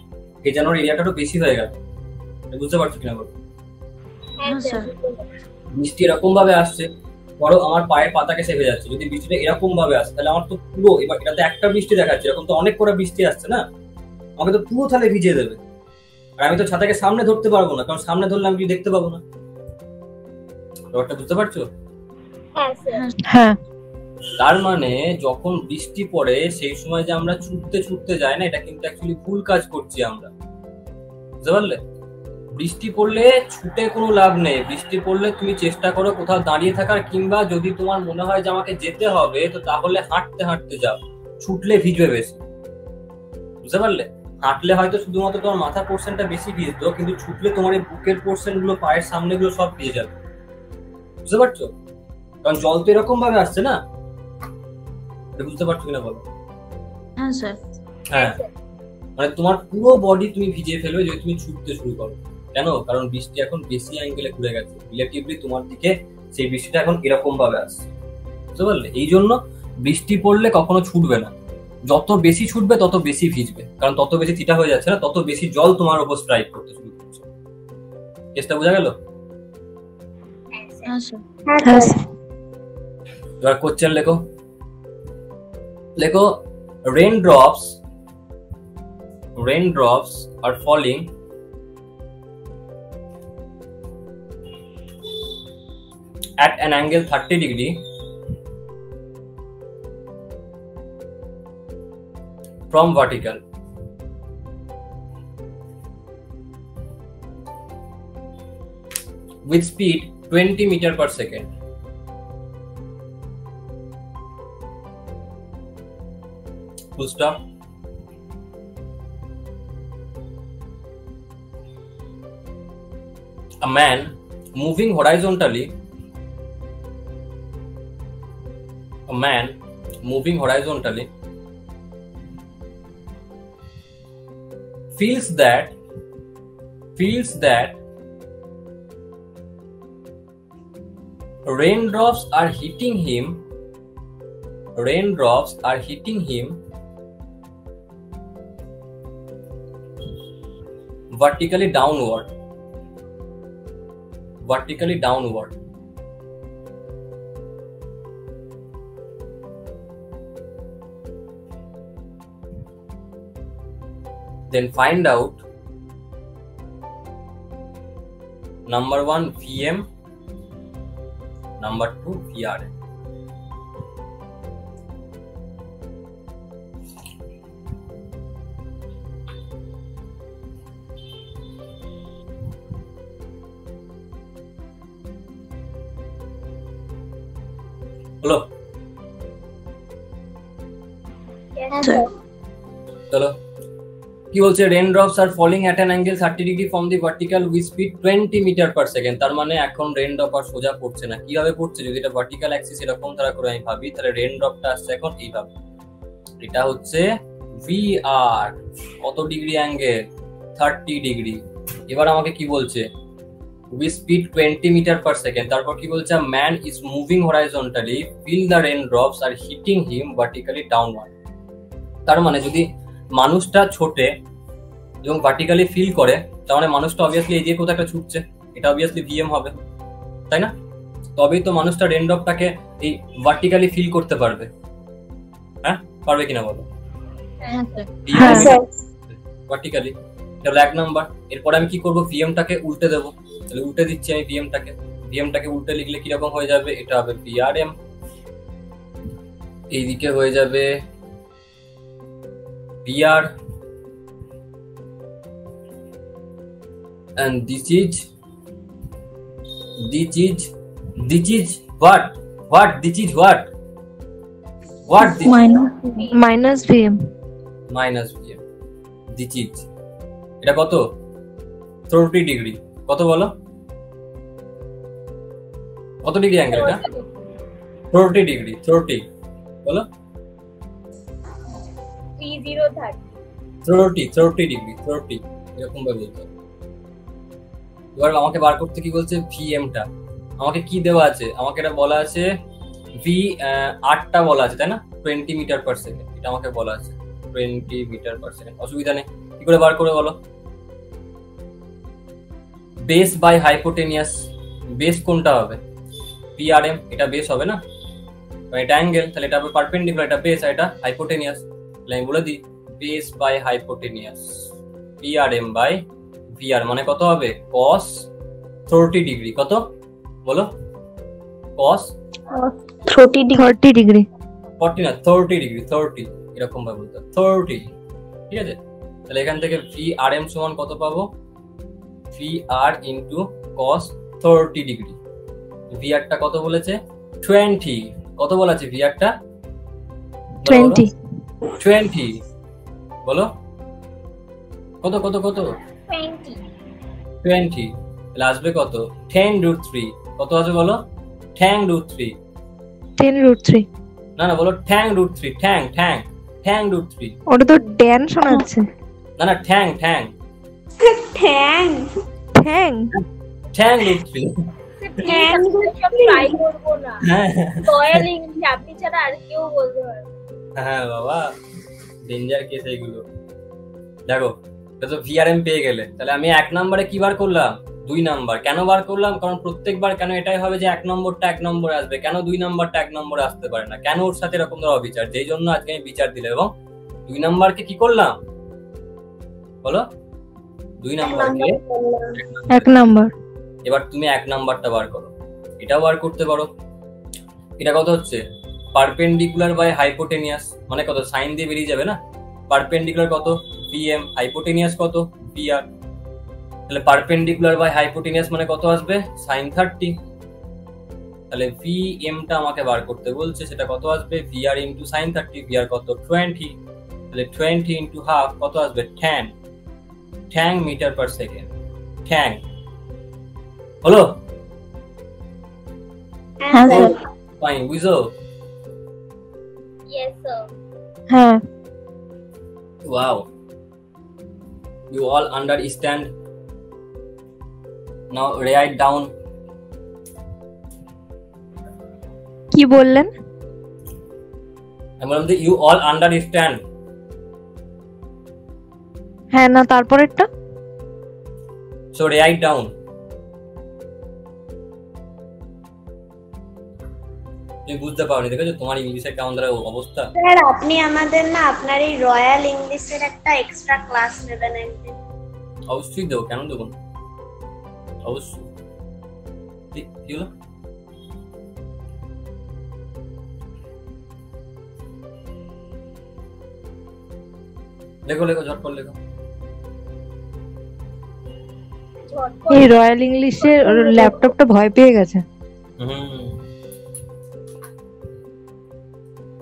ভেজানোর এরিয়াটারও বেশি হয়ে গেল। বুঝতে পারছো কিনা বলো?
হ্যাঁ
হ্যাঁ,
স্যার।
বৃষ্টি এরকম ভাবে আসছে, ধরো আমার পায়ের পাতাকে সেভে যাচ্ছে, যদি বৃষ্টিটা এরকম ভাবে আসে তাহলে আমার তো পুরো, এবার এটা তো একটা বৃষ্টি দেখাচ্ছে, এরকম তো অনেক করে বৃষ্টি আসছে না, আমাকে তো পুরো তাহলে ভিজিয়ে দেবে। আর আমি তো ছাতাকে সামনে ধরতে পারবো না, কারণ সামনে ধরলে আমি দেখতে পাবো না। ব্যাপারটা বুঝতে পারছো?
হ্যাঁ স্যার।
হ্যাঁ
তার মানে যখন বৃষ্টি পড়ে সেই সময় যে আমরা ছুটতে ছুটতে যাই না, এটা কিন্তু অ্যাকচুয়ালি ভুল কাজ করছি আমরা, বুঝতে পারলে? বৃষ্টি পড়লে ছুটে কোনো লাভ নেই। বৃষ্টি পড়লে তুমি চেষ্টা করো কোথাও দাঁড়িয়ে থাকার, কিংবা যদি তোমার মনে হয় যে আমাকে যেতে হবে তো তাহলে হাঁটতে হাঁটতে যাও, ছুটলে ভিজবে বেশি, বুঝতে পারলে? হাঁটলে হয়তো শুধুমাত্র তোমার মাথা পোর্শনটা বেশি ভিজতো, কিন্তু ছুটলে তোমার এই বুকের পোর্শন গুলো, পায়ের সামনে গুলো সব ভিজে যাবে, বুঝতে পারছো? কারণ জল তো এরকম ভাবে আসছে না, এটা বুঝতে পারছো কিনা বলো?
হ্যাঁ স্যার।
হ্যাঁ, মানে তোমার পুরো বডি তুমি ভিজিয়ে ফেলবে যদি তুমি ছুটতে শুরু করো। কেন? কারণ বৃষ্টি এখন বেশি অ্যাঙ্গেলে ঘুরে গেছে, রিলেটিভলি তোমার দিকে সেই বৃষ্টিটা এখন এরকম ভাবে আসছে, বুঝতে পারলে? এই জন্য বৃষ্টি পড়লে কখনো ছুটবে না, যত বেশি ছুটবে তত বেশি ভিজবে, কারণ তত বেশি থিটা হয়ে যাচ্ছে না, তত বেশি জল তোমার উপর স্ট্রাইক করতে শুরু করছে। কেসটা বোঝা গেল?
হ্যাঁ স্যার।
হ্যাঁ
হ্যাঁ
স্যার।
স্যার।
এবার কোশ্চেন লেখো। লেখো, raindrops are falling at an angle 30 degree from vertical with speed 20 meter per second. Full stop. A man moving horizontally feels that raindrops are hitting him vertically downward. Then find out number 1 VM, number 2 VRM. হলো?
হ্যাঁ স্যার।
চলো, কি বলছে? Rain drops are falling at an angle 30 degree from the vertical with speed 20 metre per second. তার মানে এখন রেন ড্রপ আর সোজা পড়ছে না, কিভাবে পড়ছে? যদি এটা ভার্টিক্যাল অ্যাক্সিস এরকম তারা করে আমি ভাবি, তাহলে রেন ড্রপটা আসছে এখন এইভাবে, এটা হচ্ছে VR, কত ডিগ্রি অ্যাঙ্গেল? 30 ডিগ্রি। এবার আমাকে কি বলছে? With speed 20 metre per second. তারপর কি বলছে? Man is moving horizontally, feel the rain drops are hitting him vertically downward. তার মানে যদি মানুষটা ছোটে এবং ভার্টিক্যালি ফিল করে, তার মানে মানুষটা অবভিয়াসলি এই দিয়ে কোথাও একটা ছুটছে, এটা অবভিয়াসলি VM হবে, তাই না? তবেই তো মানুষটা রেন ড্রপটাকে এই ভার্টিক্যালি ফিল করতে পারবে। হ্যাঁ, পারবে কিনা বলো?
হ্যাঁ স্যার।
ভার্টিক্যালি, তাহলে 1 নাম্বার। এরপর আমি কি করবো? ভিএমটাকে উল্টে দেবো, তাহলে উল্টে দিচ্ছি আমি ভিএমটাকে উল্টে লিখলে কিরকম হয়ে যাবে? এটা হবে VRM, এইদিকে হয়ে যাবে VR, and this is what? This is what?
Minus VM।
Minus VM। This is, এটা কত? 30 ডিগ্রি। কত বলো? কত ডিগ্রি অ্যাঙ্গেল এটা? 30 ডিগ্রি। 30 বলো? 30 ডিগ্রি, 30 এরকম ভাবে বলতে হবে। এবার আমাকে বার করতে কি বলছে? ভিএমটা আমাকে কি দেওয়া আছে? আমাকে এটা বলা আছে V8টা বলা আছে, তাই না? 20 মিটার পার সেকেন্ড, এটা আমাকে বলা আছে 20 মিটার পার সেকেন্ড। অসুবিধা নেই, কি করে বার করে বলো? বেস বাই হাইপোটেনিয়াস, বেস কোনটা হবে? পিআরএম, এটা বেস হবে না, এটা অ্যাঙ্গেল, তাহলে এটা হবে পারপেন্ডিকুলার, এটা বেস আর এটা হাইপোটেনিয়াস। তাহলে আমি বলে দিই base by hypotenuse, PRM by VR মানে কত হবে? cos 30 degree. কত বলো? cos
30 ডিগ্রি
40 না 30 ডিগ্রি, 30 এরকম ভাবে বলতে হবে, 30। ঠিক আছে, তাহলে এখান থেকে ভিআরএম সমান কত পাবো? VR into cos 30 degree. ভিআরটা কত বলেছে? 20। কত বলেছে ভিআরটা?
20
20 বলো কত কত কত?
20
20। তাহলে আসবে কত? 10√3। কত আছে বলো? 10√3।
10√3
না না বলো 10√3, ঠ্যাং√3।
ওটা তো ড্যান শোনাচ্ছে।
না না ঠ্যাং
ঠ্যাং
ঠ্যাং√3।
সব ট্রাই করবো না,
হ্যাঁ
রয়্যাল ইংলিশ আপনি ছাড়া আর কেউ বলতে পারবে না।
হ্যাঁ বাবা, ডেঞ্জার কেস এইগুলো। দেখো এটা তো ভিআরএম পেয়ে গেলে, তাহলে আমি 1 নম্বরে কি বার করলাম? 2 নাম্বার। কেন বার করলাম? কারণ প্রত্যেকবার কেন এটাই হবে যে 1 নম্বরটা 1 নম্বরে আসবে, কেন 2 নাম্বারটা 1 নম্বরে আসতে পারে না? কেন ওর সাথে এরকম ধরো অবিচার? যেই জন্য আজকে আমি বিচার দিলাম এবং 2 নাম্বারকে কি করলাম বলো? 2 নাম্বারকে
1 নাম্বার।
এবার তুমি 1 নাম্বারটা বার করো, এটাও বার করতে পারো। এটা কত হচ্ছে? পারপেন্ডিকুলার বাই হাইপোটেনিয়াস মানে কত? সাইন দিয়ে বেরিয়ে যাবে না। পারপেন্ডিকুলার কত? ভিএম, হাইপোটেনিয়াস কত? ভিআর। তাহলে পারপেন্ডিকুলার বাই হাইপোটেনিয়াস মানে কত আসবে? সাইন 30। তাহলে ভিএমটা আমাকে বার করতে বলছে, সেটা কত আসবে? VR into sign 30। ভিআর কত? 20। তাহলে 20 ইন্টু হাফ কত আসবে? 10 মিটার পার সেকেন্ড। ঠ্যাং হলো?
হ্যাঁ স্যার।
ফাইন, বুঝো?
Yes sir.
হ্যাঁ
Wow. You all understand? Now write down.
কি বললেন?
I'm going to you all understand.
হ্যাঁ না তারপরেরটা?
So write down. তুমি বুঝতে পারোনি, দেখেছো তোমার ইংলিশের কেমন ধরে অবস্থা।
স্যার আপনি আমাদের না আপনার এই রয়্যাল ইংলিশের একটা এক্সট্রা ক্লাস নেবেন একদিন।
অবশ্যই দেবো, কেন দেবো না? অবশ্যই। কি হলো? লেখো লেখো, ঝটপট লেখো।
ঝটপট
এই রয়্যাল ইংলিশের ল্যাপটপটা ভয় পেয়ে গেছে।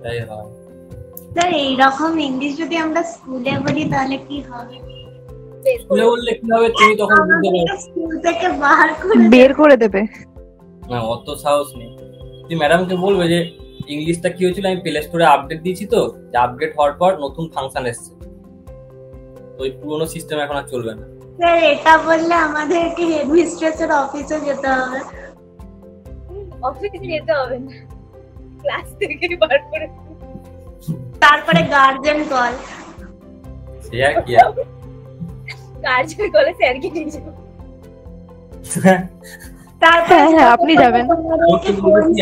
তাই হয়।
স্যার এইরকম ইংলিশ যদি আমরা স্কুলে বলি তাহলে কি হবে?
বের
স্কুলে
করে
বললে কি হবে তুমি তখন বুঝতে পারবে।
আমাদেরকে স্কুল থেকে বার করে
বের করে দেবে।
না অত সাহস নেই। তুই ম্যাডামকে বলবে যে ইংলিশটা কি হয়েছিল, আমি প্লে স্টোরে আপডেট দিয়েছি, তো যে আপডেট হওয়ার পর নতুন ফাংশন এসেছে, তো ওই পুরোনো সিস্টেম এখন আর চলবে না।
স্যার এটা বললে আমাদেরকে হেডমিস্ট্রেসের অফিসে যেতে হবে।
অফিসে যেতে হবে না, ক্লাস থেকে বার করে
তারপরে গার্জেন কল।
সে আর কি আর।
গার্জেন কলে স্যারকে নিয়ে যাবো।
তারপরে
হ্যাঁ, হ্যাঁ, আপনি যাবেন।
ওকে বলবো কি,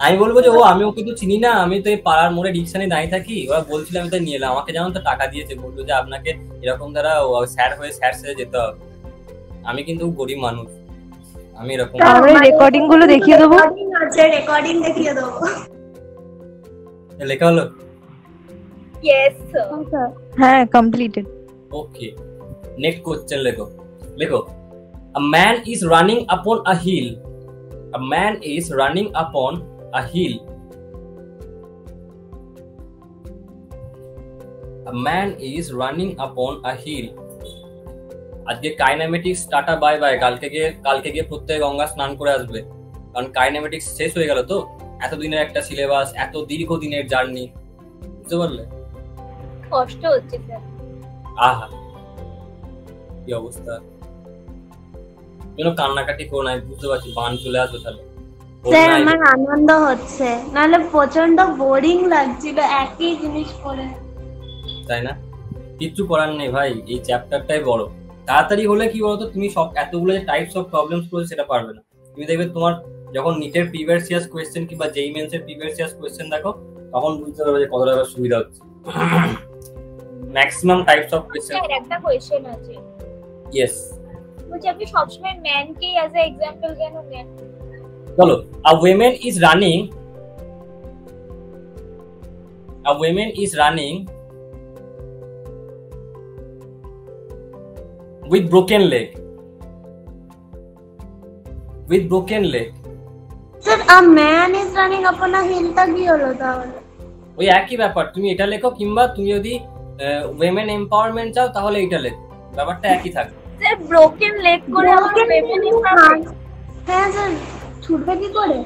আমি বলবো যে ও আমি ওকে তো চিনি না, আমি তো এই পাড়ার মোড়ে রিক্সা নিয়ে দাঁড়িয়ে থাকি, ওরা বলছিল আমি তো নিয়ে এলাম, আমাকে যেমন তো টাকা দিয়েছে, বললো যে আপনাকে এরকম দ্বারা স্যার হয়ে স্যার সেজে যেতে হবে। আমি কিন্তু গরিব মানুষ, আমি এরকম
আমরা রেকর্ডিং গুলো দেখিয়ে দেবো।
রেকর্ডিং আছে, রেকর্ডিং দেখিয়ে দেবো।
লেখা হলো।
Yes sir.
হ্যাঁ কমপ্লিটেড।
ওকে, নেক্সট কোশ্চেন লেখো। লেখো, a man is running upon a hill. A man is running upon a hill. A man is running upon a hill. আজকে কাইনেমেটিক্স টাটা বাই বাই, কালকে গিয়ে প্রত্যেক গঙ্গা স্নান করে আসবে, কারণ কাইনেমেটিক্স শেষ হয়ে গেল তো। এতদিনের একটা সিলেবাস, এত দীর্ঘদিনের জার্নি, বুঝতে পারলে?
কষ্ট হচ্ছে স্যার।
আহা কি অবস্থা, কেন কান্নাকাটি করো না, আমি বুঝতে পারছি বান চলে আসবে তাহলে।
স্যার আমার আনন্দ হচ্ছে, নাহলে প্রচন্ড বোরিং লাগছিল একই জিনিস পড়ে।
তাই না? কিচ্ছু করার নেই ভাই, এই চ্যাপ্টারটাই বড়, তাড়াতাড়ি হলে কি বলতো, তুমি সব এতগুলো যে টাইপস অফ প্রবলেমস করছো সেটা পারবে না। তুমি দেখবে তোমার যখন নিটের প্রিভিয়াস ইয়ার্স কোয়েশ্চেন কিংবা জেই মেন্স এর প্রিভিয়াস ইয়ার্স কোয়েশ্চেন দেখো, তখন বুঝতে পারবে যে কত টাকা সুবিধা হচ্ছে। Maximum types of question.
Sir একটা কোয়েশ্চেন আছে,
ইয়েস
বলছি আপনি সবসময় man K as a example কেন নেন?
চলো, a woman is running with broken leg.
Sir a man is running আপন আ হিল টা কি হলো তাহলে?
ওই একই ব্যাপার, তুমি এটা লেখো, কিংবা তুমি যদি উইমেন এম্পাওয়ারমেন্ট চাও তাহলে এটা লেখো, ব্যাপারটা একই থাকবে।
স্যার ব্রোকেন লেগ করে আমার পেমেন্ট ইম্প্রুভমেন্ট।
হ্যাঁ স্যার, ছুটবে কি করে?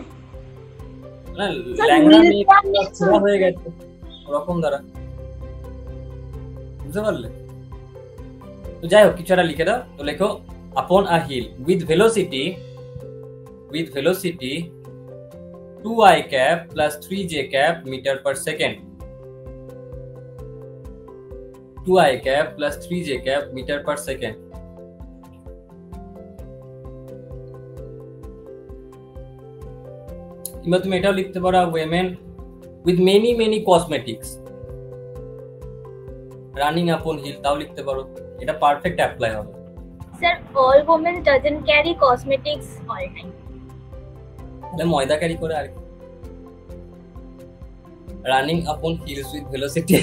না ল্যাংড়া মেয়ে ছোড়া হয়ে গেছে ওরকম দ্বারা, বুঝতে পারলে? তো যাই হোক, কিছু একটা লিখে দাও। তো লেখো upon a hill with velocity 2i cap plus 3j cap meter per second. 2i cap plus 3j cap meter per second. কিংবা তুমি এটাও লিখতে পারো women with many cosmetics running upon hill, তাও লিখতে পারো, এটা পারফেক্ট অ্যাপ্লাই হবে।
Sir all women doesn't carry cosmetics all time.
তাহলে ময়দা ক্যারি করে আর রানিং আপন hills with velocity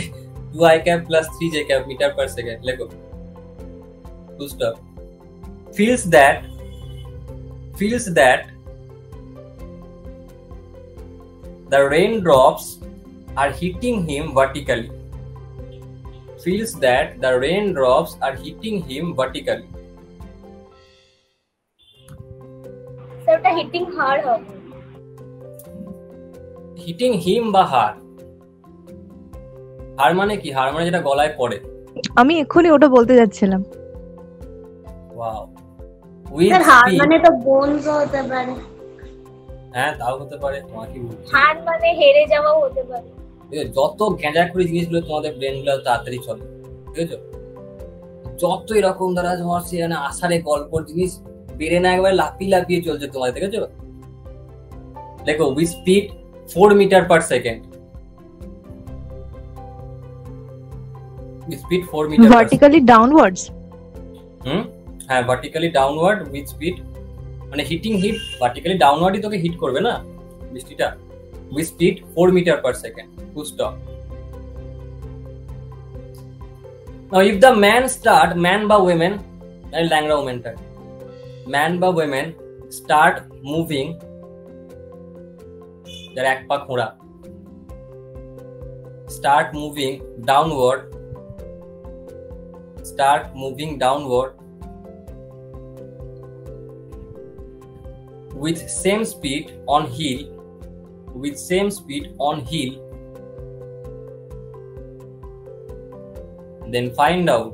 2i cap plus 3j cap meter per second, লেখো full stop. feels that the raindrops are hitting him vertically. Feels that the raindrops are hitting him vertically.
Sir ওটা হিটিং হার্ড হবে।
হিটিং হিম বা হার, হার মানে কি? হার মানে যেটা গলায় পড়ে।
আমি এক্ষুনি ওটা বলতে যাচ্ছিলাম।
ওয়াও, উইথ
স্যার হার্ট মানে তো বোনস হতে পারে।
হ্যাঁ তাও হতে পারে, তোমাকে বলছি।
হার মানে হেরে যাওয়াও হতে পারে।
যত গেঁজা করে জিনিসগুলো তোমাদের ব্রেন গুলো তাড়াতাড়ি চলে, ঠিক আছে? যত এরকম দ্বারা তোমার সেখানে আষাঢ়ে গল্পর জিনিস বেড়ে না একবার লাফিয়ে চলছে তোমাদের, ঠিক আছে? দেখো with speed 4 metre per second. Speed 4 metre
vertically downwards.
হ্যাঁ ভার্টিক্যালি ডাউনওয়ার্ড উইথ স্পিড, মানে হিটিং হিট ভার্টিক্যালি ডাউনওয়ার্ডই তোকে হিট করবে না বৃষ্টিটা, with speed 4 metre per second. Full stop. Now if the man বা women, ল্যাংড়া womenটা, man বা women start moving, যার এক পা খোঁড়া, start moving downward with same speed on heel, then find out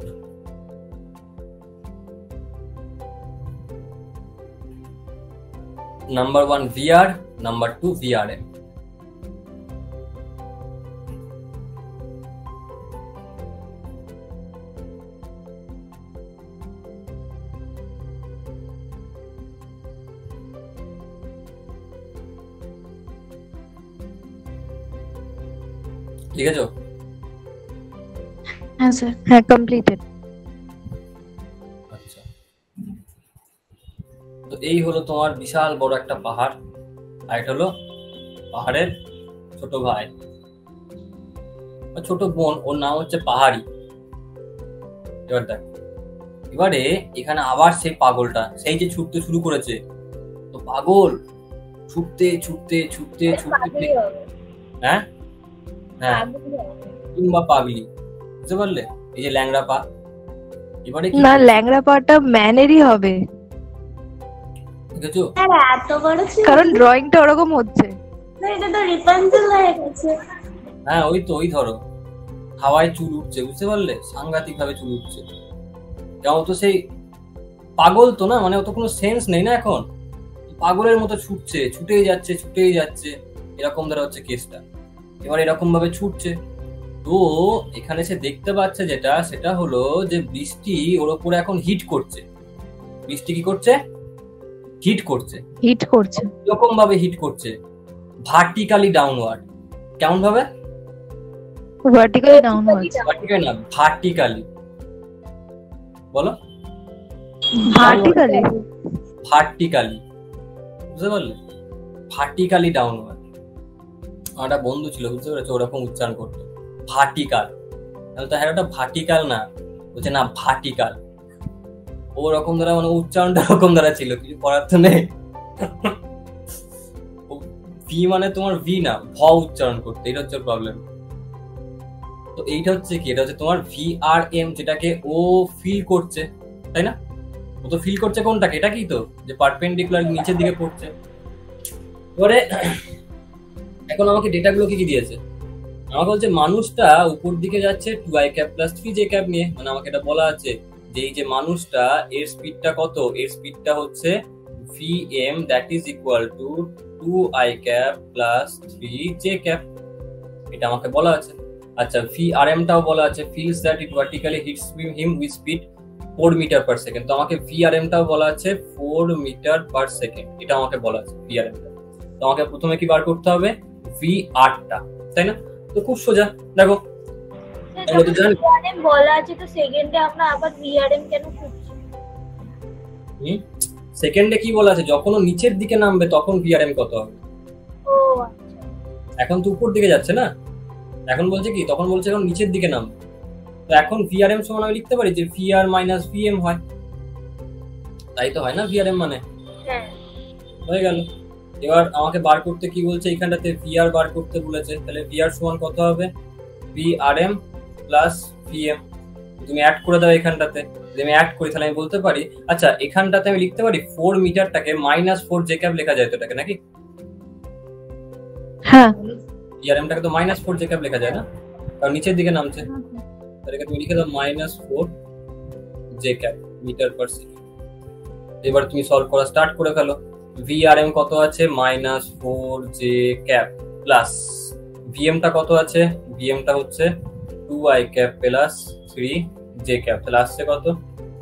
number 1 VR, number 2 VRM. ঠিক আছে?
হ্যাঁ স্যার, হ্যাঁ কমপ্লিটেড।
আচ্ছা, তো এই হলো তোমার বিশাল বড় একটা পাহাড়, আর এটা হলো পাহাড়ের ছোট ভাই ছোট বোন, ওর নাম হচ্ছে পাহাড়ি। এবার দেখ, এবারে এখানে আবার সেই পাগলটা, সেই যে ছুটতে শুরু করেছে, তো পাগল ছুটতে হ্যাঁ হ্যাঁ কিংবা পাগলি, বুঝতে পারলে? এই যে ল্যাংড়া পা, এবারে
না ল্যাংড়া পাটা ম্যানেরই হবে,
দেখেছো?
এত বড় ছিল
কারণ ড্রয়িংটা ওরকম হচ্ছে।
এটা তো রিপেন্সিল হয়ে গেছে।
হ্যাঁ ওই তো, ওই ধরো হাওয়ায় চুল উঠছে, বুঝতে পারলে? সাংঘাতিক ভাবে চুল উঠছে, যেমন তো সেই পাগল তো না, মানে ও তো কোনো সেন্স নেই না এখন, পাগলের মতো ছুটেই যাচ্ছে, এরকম ধরা হচ্ছে কেসটা। এবার এরকম ভাবে ছুটছে, তো এখানে সে দেখতে পাচ্ছে যেটা, সেটা হলো যে বৃষ্টি ওর উপরে এখন হিট করছে। বৃষ্টি কি করছে? হিট করছে।
হিট করছে।
এরকম ভাবে হিট করছে, ভার্টিক্যালি ডাউনওয়ার্ড। কেমন ভাবে?
Vertically downwards.
ভার্টিক্যালি না, ভার্টিক্যালি। বলো।
ভার্টিক্যালি।
ভার্টিক্যালি, বুঝতে পারলে? Vertically downward. আমার একটা বন্ধু ছিল, বুঝতে পেরেছো, ওরকম উচ্চারণ করতো, ভার্টিক্যাল। তাহলে তো হ্যাঁ, ওটা ভার্টিক্যাল না, বলছে না ভার্টিক্যাল। ওরকম দ্বারা মানে উচ্চারণটা ওরকম দ্বারা ছিল, কিছু করার তো নেই। ভি মানে তোমার ভি না, ভ উচ্চারণ করতে, এটা হচ্ছে প্রবলেম। তো এইটা হচ্ছে কি, এটা হচ্ছে তোমার ভি আর এম, যেটাকে ও ফিল করছে, তাই না? ও তো ফিল করছে কোনটাকে, এটা কি তো যে পারপেন্ডিকুলার নিচের দিকে পড়ছে। এবারে এখন আমাকে ডেটাগুলো কি কি দিয়েছে? আমাকে বলছে মানুষটা উপর দিকে যাচ্ছে 2i cap plus 3j cap নিয়ে। মানে আমাকে এটা বলা আছে যে এই যে মানুষটা, এর স্পিডটা কত? এর স্পিডটা হচ্ছে vm, that is equal to 2i cap plus 3j cap. এটা আমাকে বলা আছে। আচ্ছা, vrm টাও বলা আছে, feels that it vertically hits him with speed 4 metre per second. তো আমাকে vrm টাও বলা আছে 4 মিটার পার সেকেন্ড, এটা আমাকে বলা আছে vrm টা। তো আমাকে প্রথমে কি বার করতে হবে? vr টা, তাই না? তো খুব সোজা, দেখো আমরা তো জানি
ভিআরএম বলা আছে, তো সেকেন্ডে আমরা আবার ভিআরএম কেন খুঁজছি?
সেকেন্ডে কি বলা আছে, যখন ও নিচের দিকে নামবে তখন vrm কত হবে।
ও আচ্ছা,
এখন তো উপর দিকে যাচ্ছে না, এখন বলছে কি, তখন বলছে এখন নিচের দিকে নামবে। তো এখন vrm সমান আমি লিখতে পারি যে vr মাইনাস vm হয়, তাই তো হয় না vrm মানে?
হ্যাঁ
হয়ে গেল। এবার আমাকে বার করতে কি বলছে, এখানটাতে vr বার করতে বলেছে, তাহলে vr সমান কত হবে? vrm plus vm। তুমি অ্যাড করে দাও এখানটাতে, যদি আমি অ্যাড করি তাহলে আমি বলতে পারি, আচ্ছা এখানটাতে আমি লিখতে পারি 4 মিটারটাকে মাইনাস 4j ক্যাপ লেখা যায় তো এটাকে, নাকি?
হ্যাঁ,
vrm টাকে তো মাইনাস 4j ক্যাপ লেখা যায় না, কারণ নিচের দিকে নামছে। তাহলে তুমি লিখে দাও minus 4j cap metre per second. এবার তুমি সলভ করা স্টার্ট করে ফেলো। vrm কত আছে? Minus 4j cap plus vm টা কত আছে? vm টা হচ্ছে 2i cap plus 3j cap. তাহলে আসছে কত?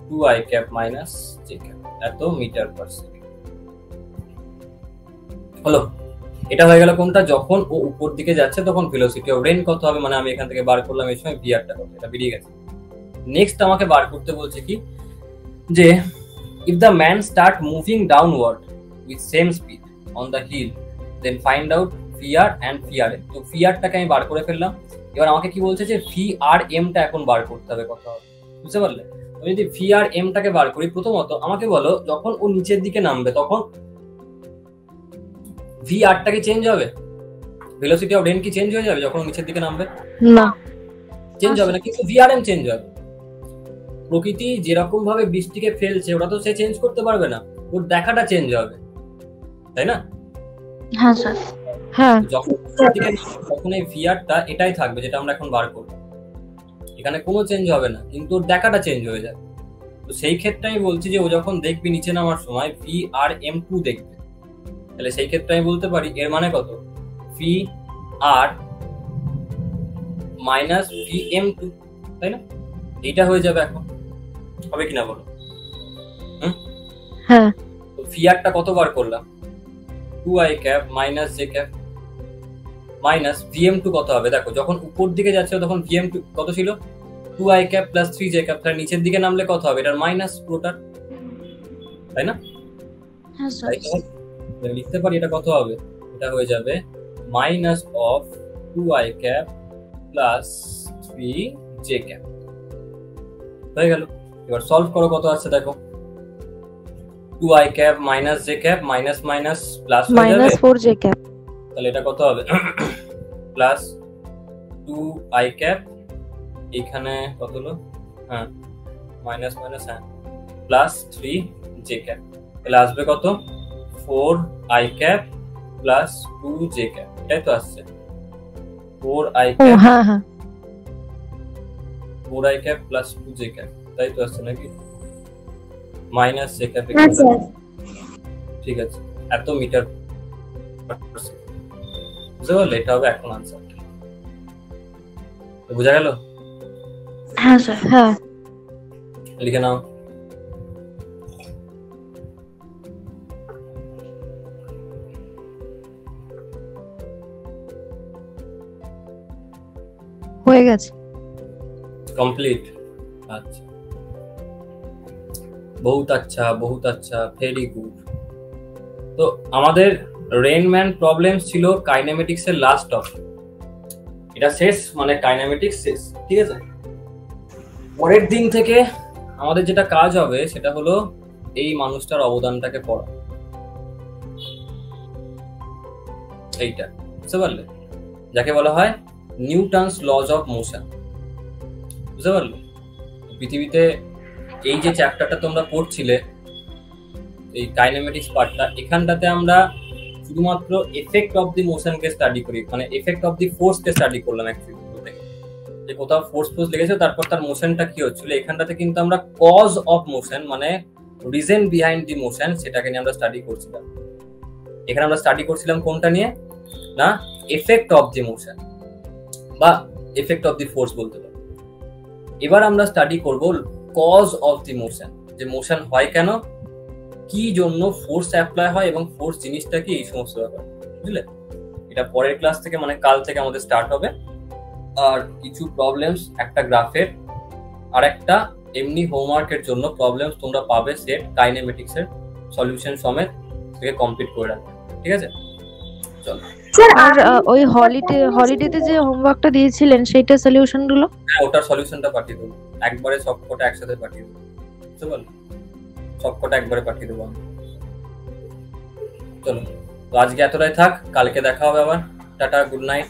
2i cap minus j cap, এত মিটার পার সেকেন্ড। হলো, এটা হয়ে গেল কোনটা? যখন ও উপর দিকে যাচ্ছে তখন ভেলোসিটি অফ রেন কত হবে, মানে আমি এখান থেকে বার করলাম এই সময় vr টা কত, এটা বেরিয়ে গেছে। নেক্সট আমাকে বার করতে বলছে কি, যে if the man start moving downward with same speed on the hill, then find out vr and vrm। তো vr টাকে আমি বার করে ফেললাম। এবার আমাকে কি বলছে যে vrm টা এখন বার করতে হবে কত হবে, বুঝতে পারলে? আমি যদি vrm টাকে বার করি, প্রথমত আমাকে বলো যখন ও নিচের দিকে নামবে তখন vr টা কি চেঞ্জ হবে? ভেলোসিটি অফ রেন কি চেঞ্জ হয়ে যাবে যখন ও নিচের দিকে নামবে?
না,
চেঞ্জ হবে না, কিন্তু vrm চেঞ্জ হবে। প্রকৃতি যেরকম ভাবে বৃষ্টিকে ফেলছে ওটা তো সে চেঞ্জ করতে পারবে না, ওর দেখাটা চেঞ্জ হবে, তাই না?
হ্যাঁ স্যার।
হ্যাঁ,
তখন এই vr টা এটাই থাকবে যেটা আমরা এখন বার করব, এখানে কোনো চেঞ্জ হবে না, কিন্তু ওর দেখাটা চেঞ্জ হয়ে যাবে। তো সেই ক্ষেত্রে আমি বলছি যে ও যখন দেখবে নিচে নামার সময় vrm2 দেখবে, তাহলে সেই ক্ষেত্রে আমি বলতে পারি এর মানে কত? vr মাইনাস vm2, তাই না? এইটা হয়ে যাবে এখন, হবে কিনা বলো?
হ্যাঁ,
তো vr টা কতবার করলাম? 2i cap minus j cap minus vm2 কত হবে? দেখো যখন উপর দিকে যাচ্ছে তখন vm2 কত ছিল? 2i cap plus 3j cap. তার নিচের দিকে নামলে কত হবে? এটার মাইনাস পুরোটা, তাই না?
হ্যাঁ স্যার।
তাই তো লিখতে পারি এটা কত হবে? এটা হয়ে যাবে minus of 2i cap plus 3j cap. হয়ে গেল। এবার সলভ করো, কত আছে দেখো, 2i cap minus j cap minus minus plus হয়ে যাবে,
মাইনাস 4j ক্যাপ।
তাহলে এটা কত হবে? প্লাস 2i ক্যাপ, এখানে কত হলো? হ্যাঁ মাইনাস মাইনাস, হ্যাঁ প্লাস 3j ক্যাপ। তাহলে আসবে কত? 4i cap plus 2j cap, এটাই তো আসছে 4i
ও
ক্যাপ,
হ্যাঁ হ্যাঁ,
4i cap plus 2j cap, তাই তো আসছে নাকি? মাইনাস j ক্যাপ,
হ্যাঁ স্যার।
ঠিক আছে, এত মিটার পার সেকেন্ড। বুঝতে পারলে? এটা হবে এখন আনসার। বোঝা গেল?
হ্যাঁ স্যার।
হ্যাঁ।
লিখে নাও।
হয়ে গেছে।
কমপ্লিট। আচ্ছা, বহুত আচ্ছা, বহুত আচ্ছা, ভেরি গুড। তো আমাদের রেইনম্যান প্রবলেম ছিল কাইনেমেটিক্স এর লাস্ট টপিক। এটা শেষ, মানে কাইনেমেটিক্স শেষ, ঠিক আছে? পরের দিন থেকে আমাদের যেটা কাজ হবে সেটা হলো এই মানুষটার অবদানটাকে পড়া। এইটা বুঝতে পারলে? যাকে বলা হয় নিউটনস লজ অফ মোশন। বুঝতে পারলে? পৃথিবীতে এই যে চ্যাপ্টারটা তোমরা পড়ছিলে, এই কাইনেমেটিক্স পার্টটা, এখানটাতে আমরা শুধুমাত্র এফেক্ট অফ দি মোশনকে স্টাডি করি, মানে এফেক্ট অফ দি ফোর্সকে স্টাডি করলাম অ্যাকচুয়ালি। যে কোথাও ফোর্স লেগেছে, তারপর তার মোশনটা কি হচ্ছিল, এখানটাতে কিন্তু আমরা কজ অফ মোশন, মানে রিজন বিহাইন্ড দি মোশন, সেটাকে নিয়ে আমরা স্টাডি করছিলাম। এখানে আমরা স্টাডি করছিলাম কোনটা নিয়ে না, এফেক্ট অফ দি মোশন বা এফেক্ট অফ দি ফোর্স বলতে পারি। এবার আমরা স্টাডি করব কজ অফ দি মোশন, যে মোশন হয় কেন, কি জন্য ফোর্স অ্যাপ্লাই হয় এবং ফোর্স জিনিসটা কি, এই সমস্ত ব্যাপার। বুঝলে? এটা পরের ক্লাস থেকে, মানে কাল থেকে আমাদের স্টার্ট হবে। আর কিছু প্রবলেমস একটা গ্রাফের, আর একটা এমনি হোমওয়ার্কের জন্য প্রবলেমস তোমরা পাবে সেট কাইনেমেটিক্স এর সলিউশন সমেত, থেকে কমপ্লিট করে রাখবে, ঠিক আছে? চলো।
আর ওই হলিডেতে যে হোমওয়ার্কটা দিয়েছিলেন সেইটা সলিউশন গুলো,
হ্যাঁ, ওটার সলিউশনটা পাঠিয়ে দেবো একবারে, সবকটা একসাথে পাঠিয়ে দেবো। বুঝতে পারলে? সবকটা একবারে পাঠিয়ে দেবো আমি। চলো, তো আজকে এতটাই থাক, কালকে দেখা হবে আবার। Tata, good night.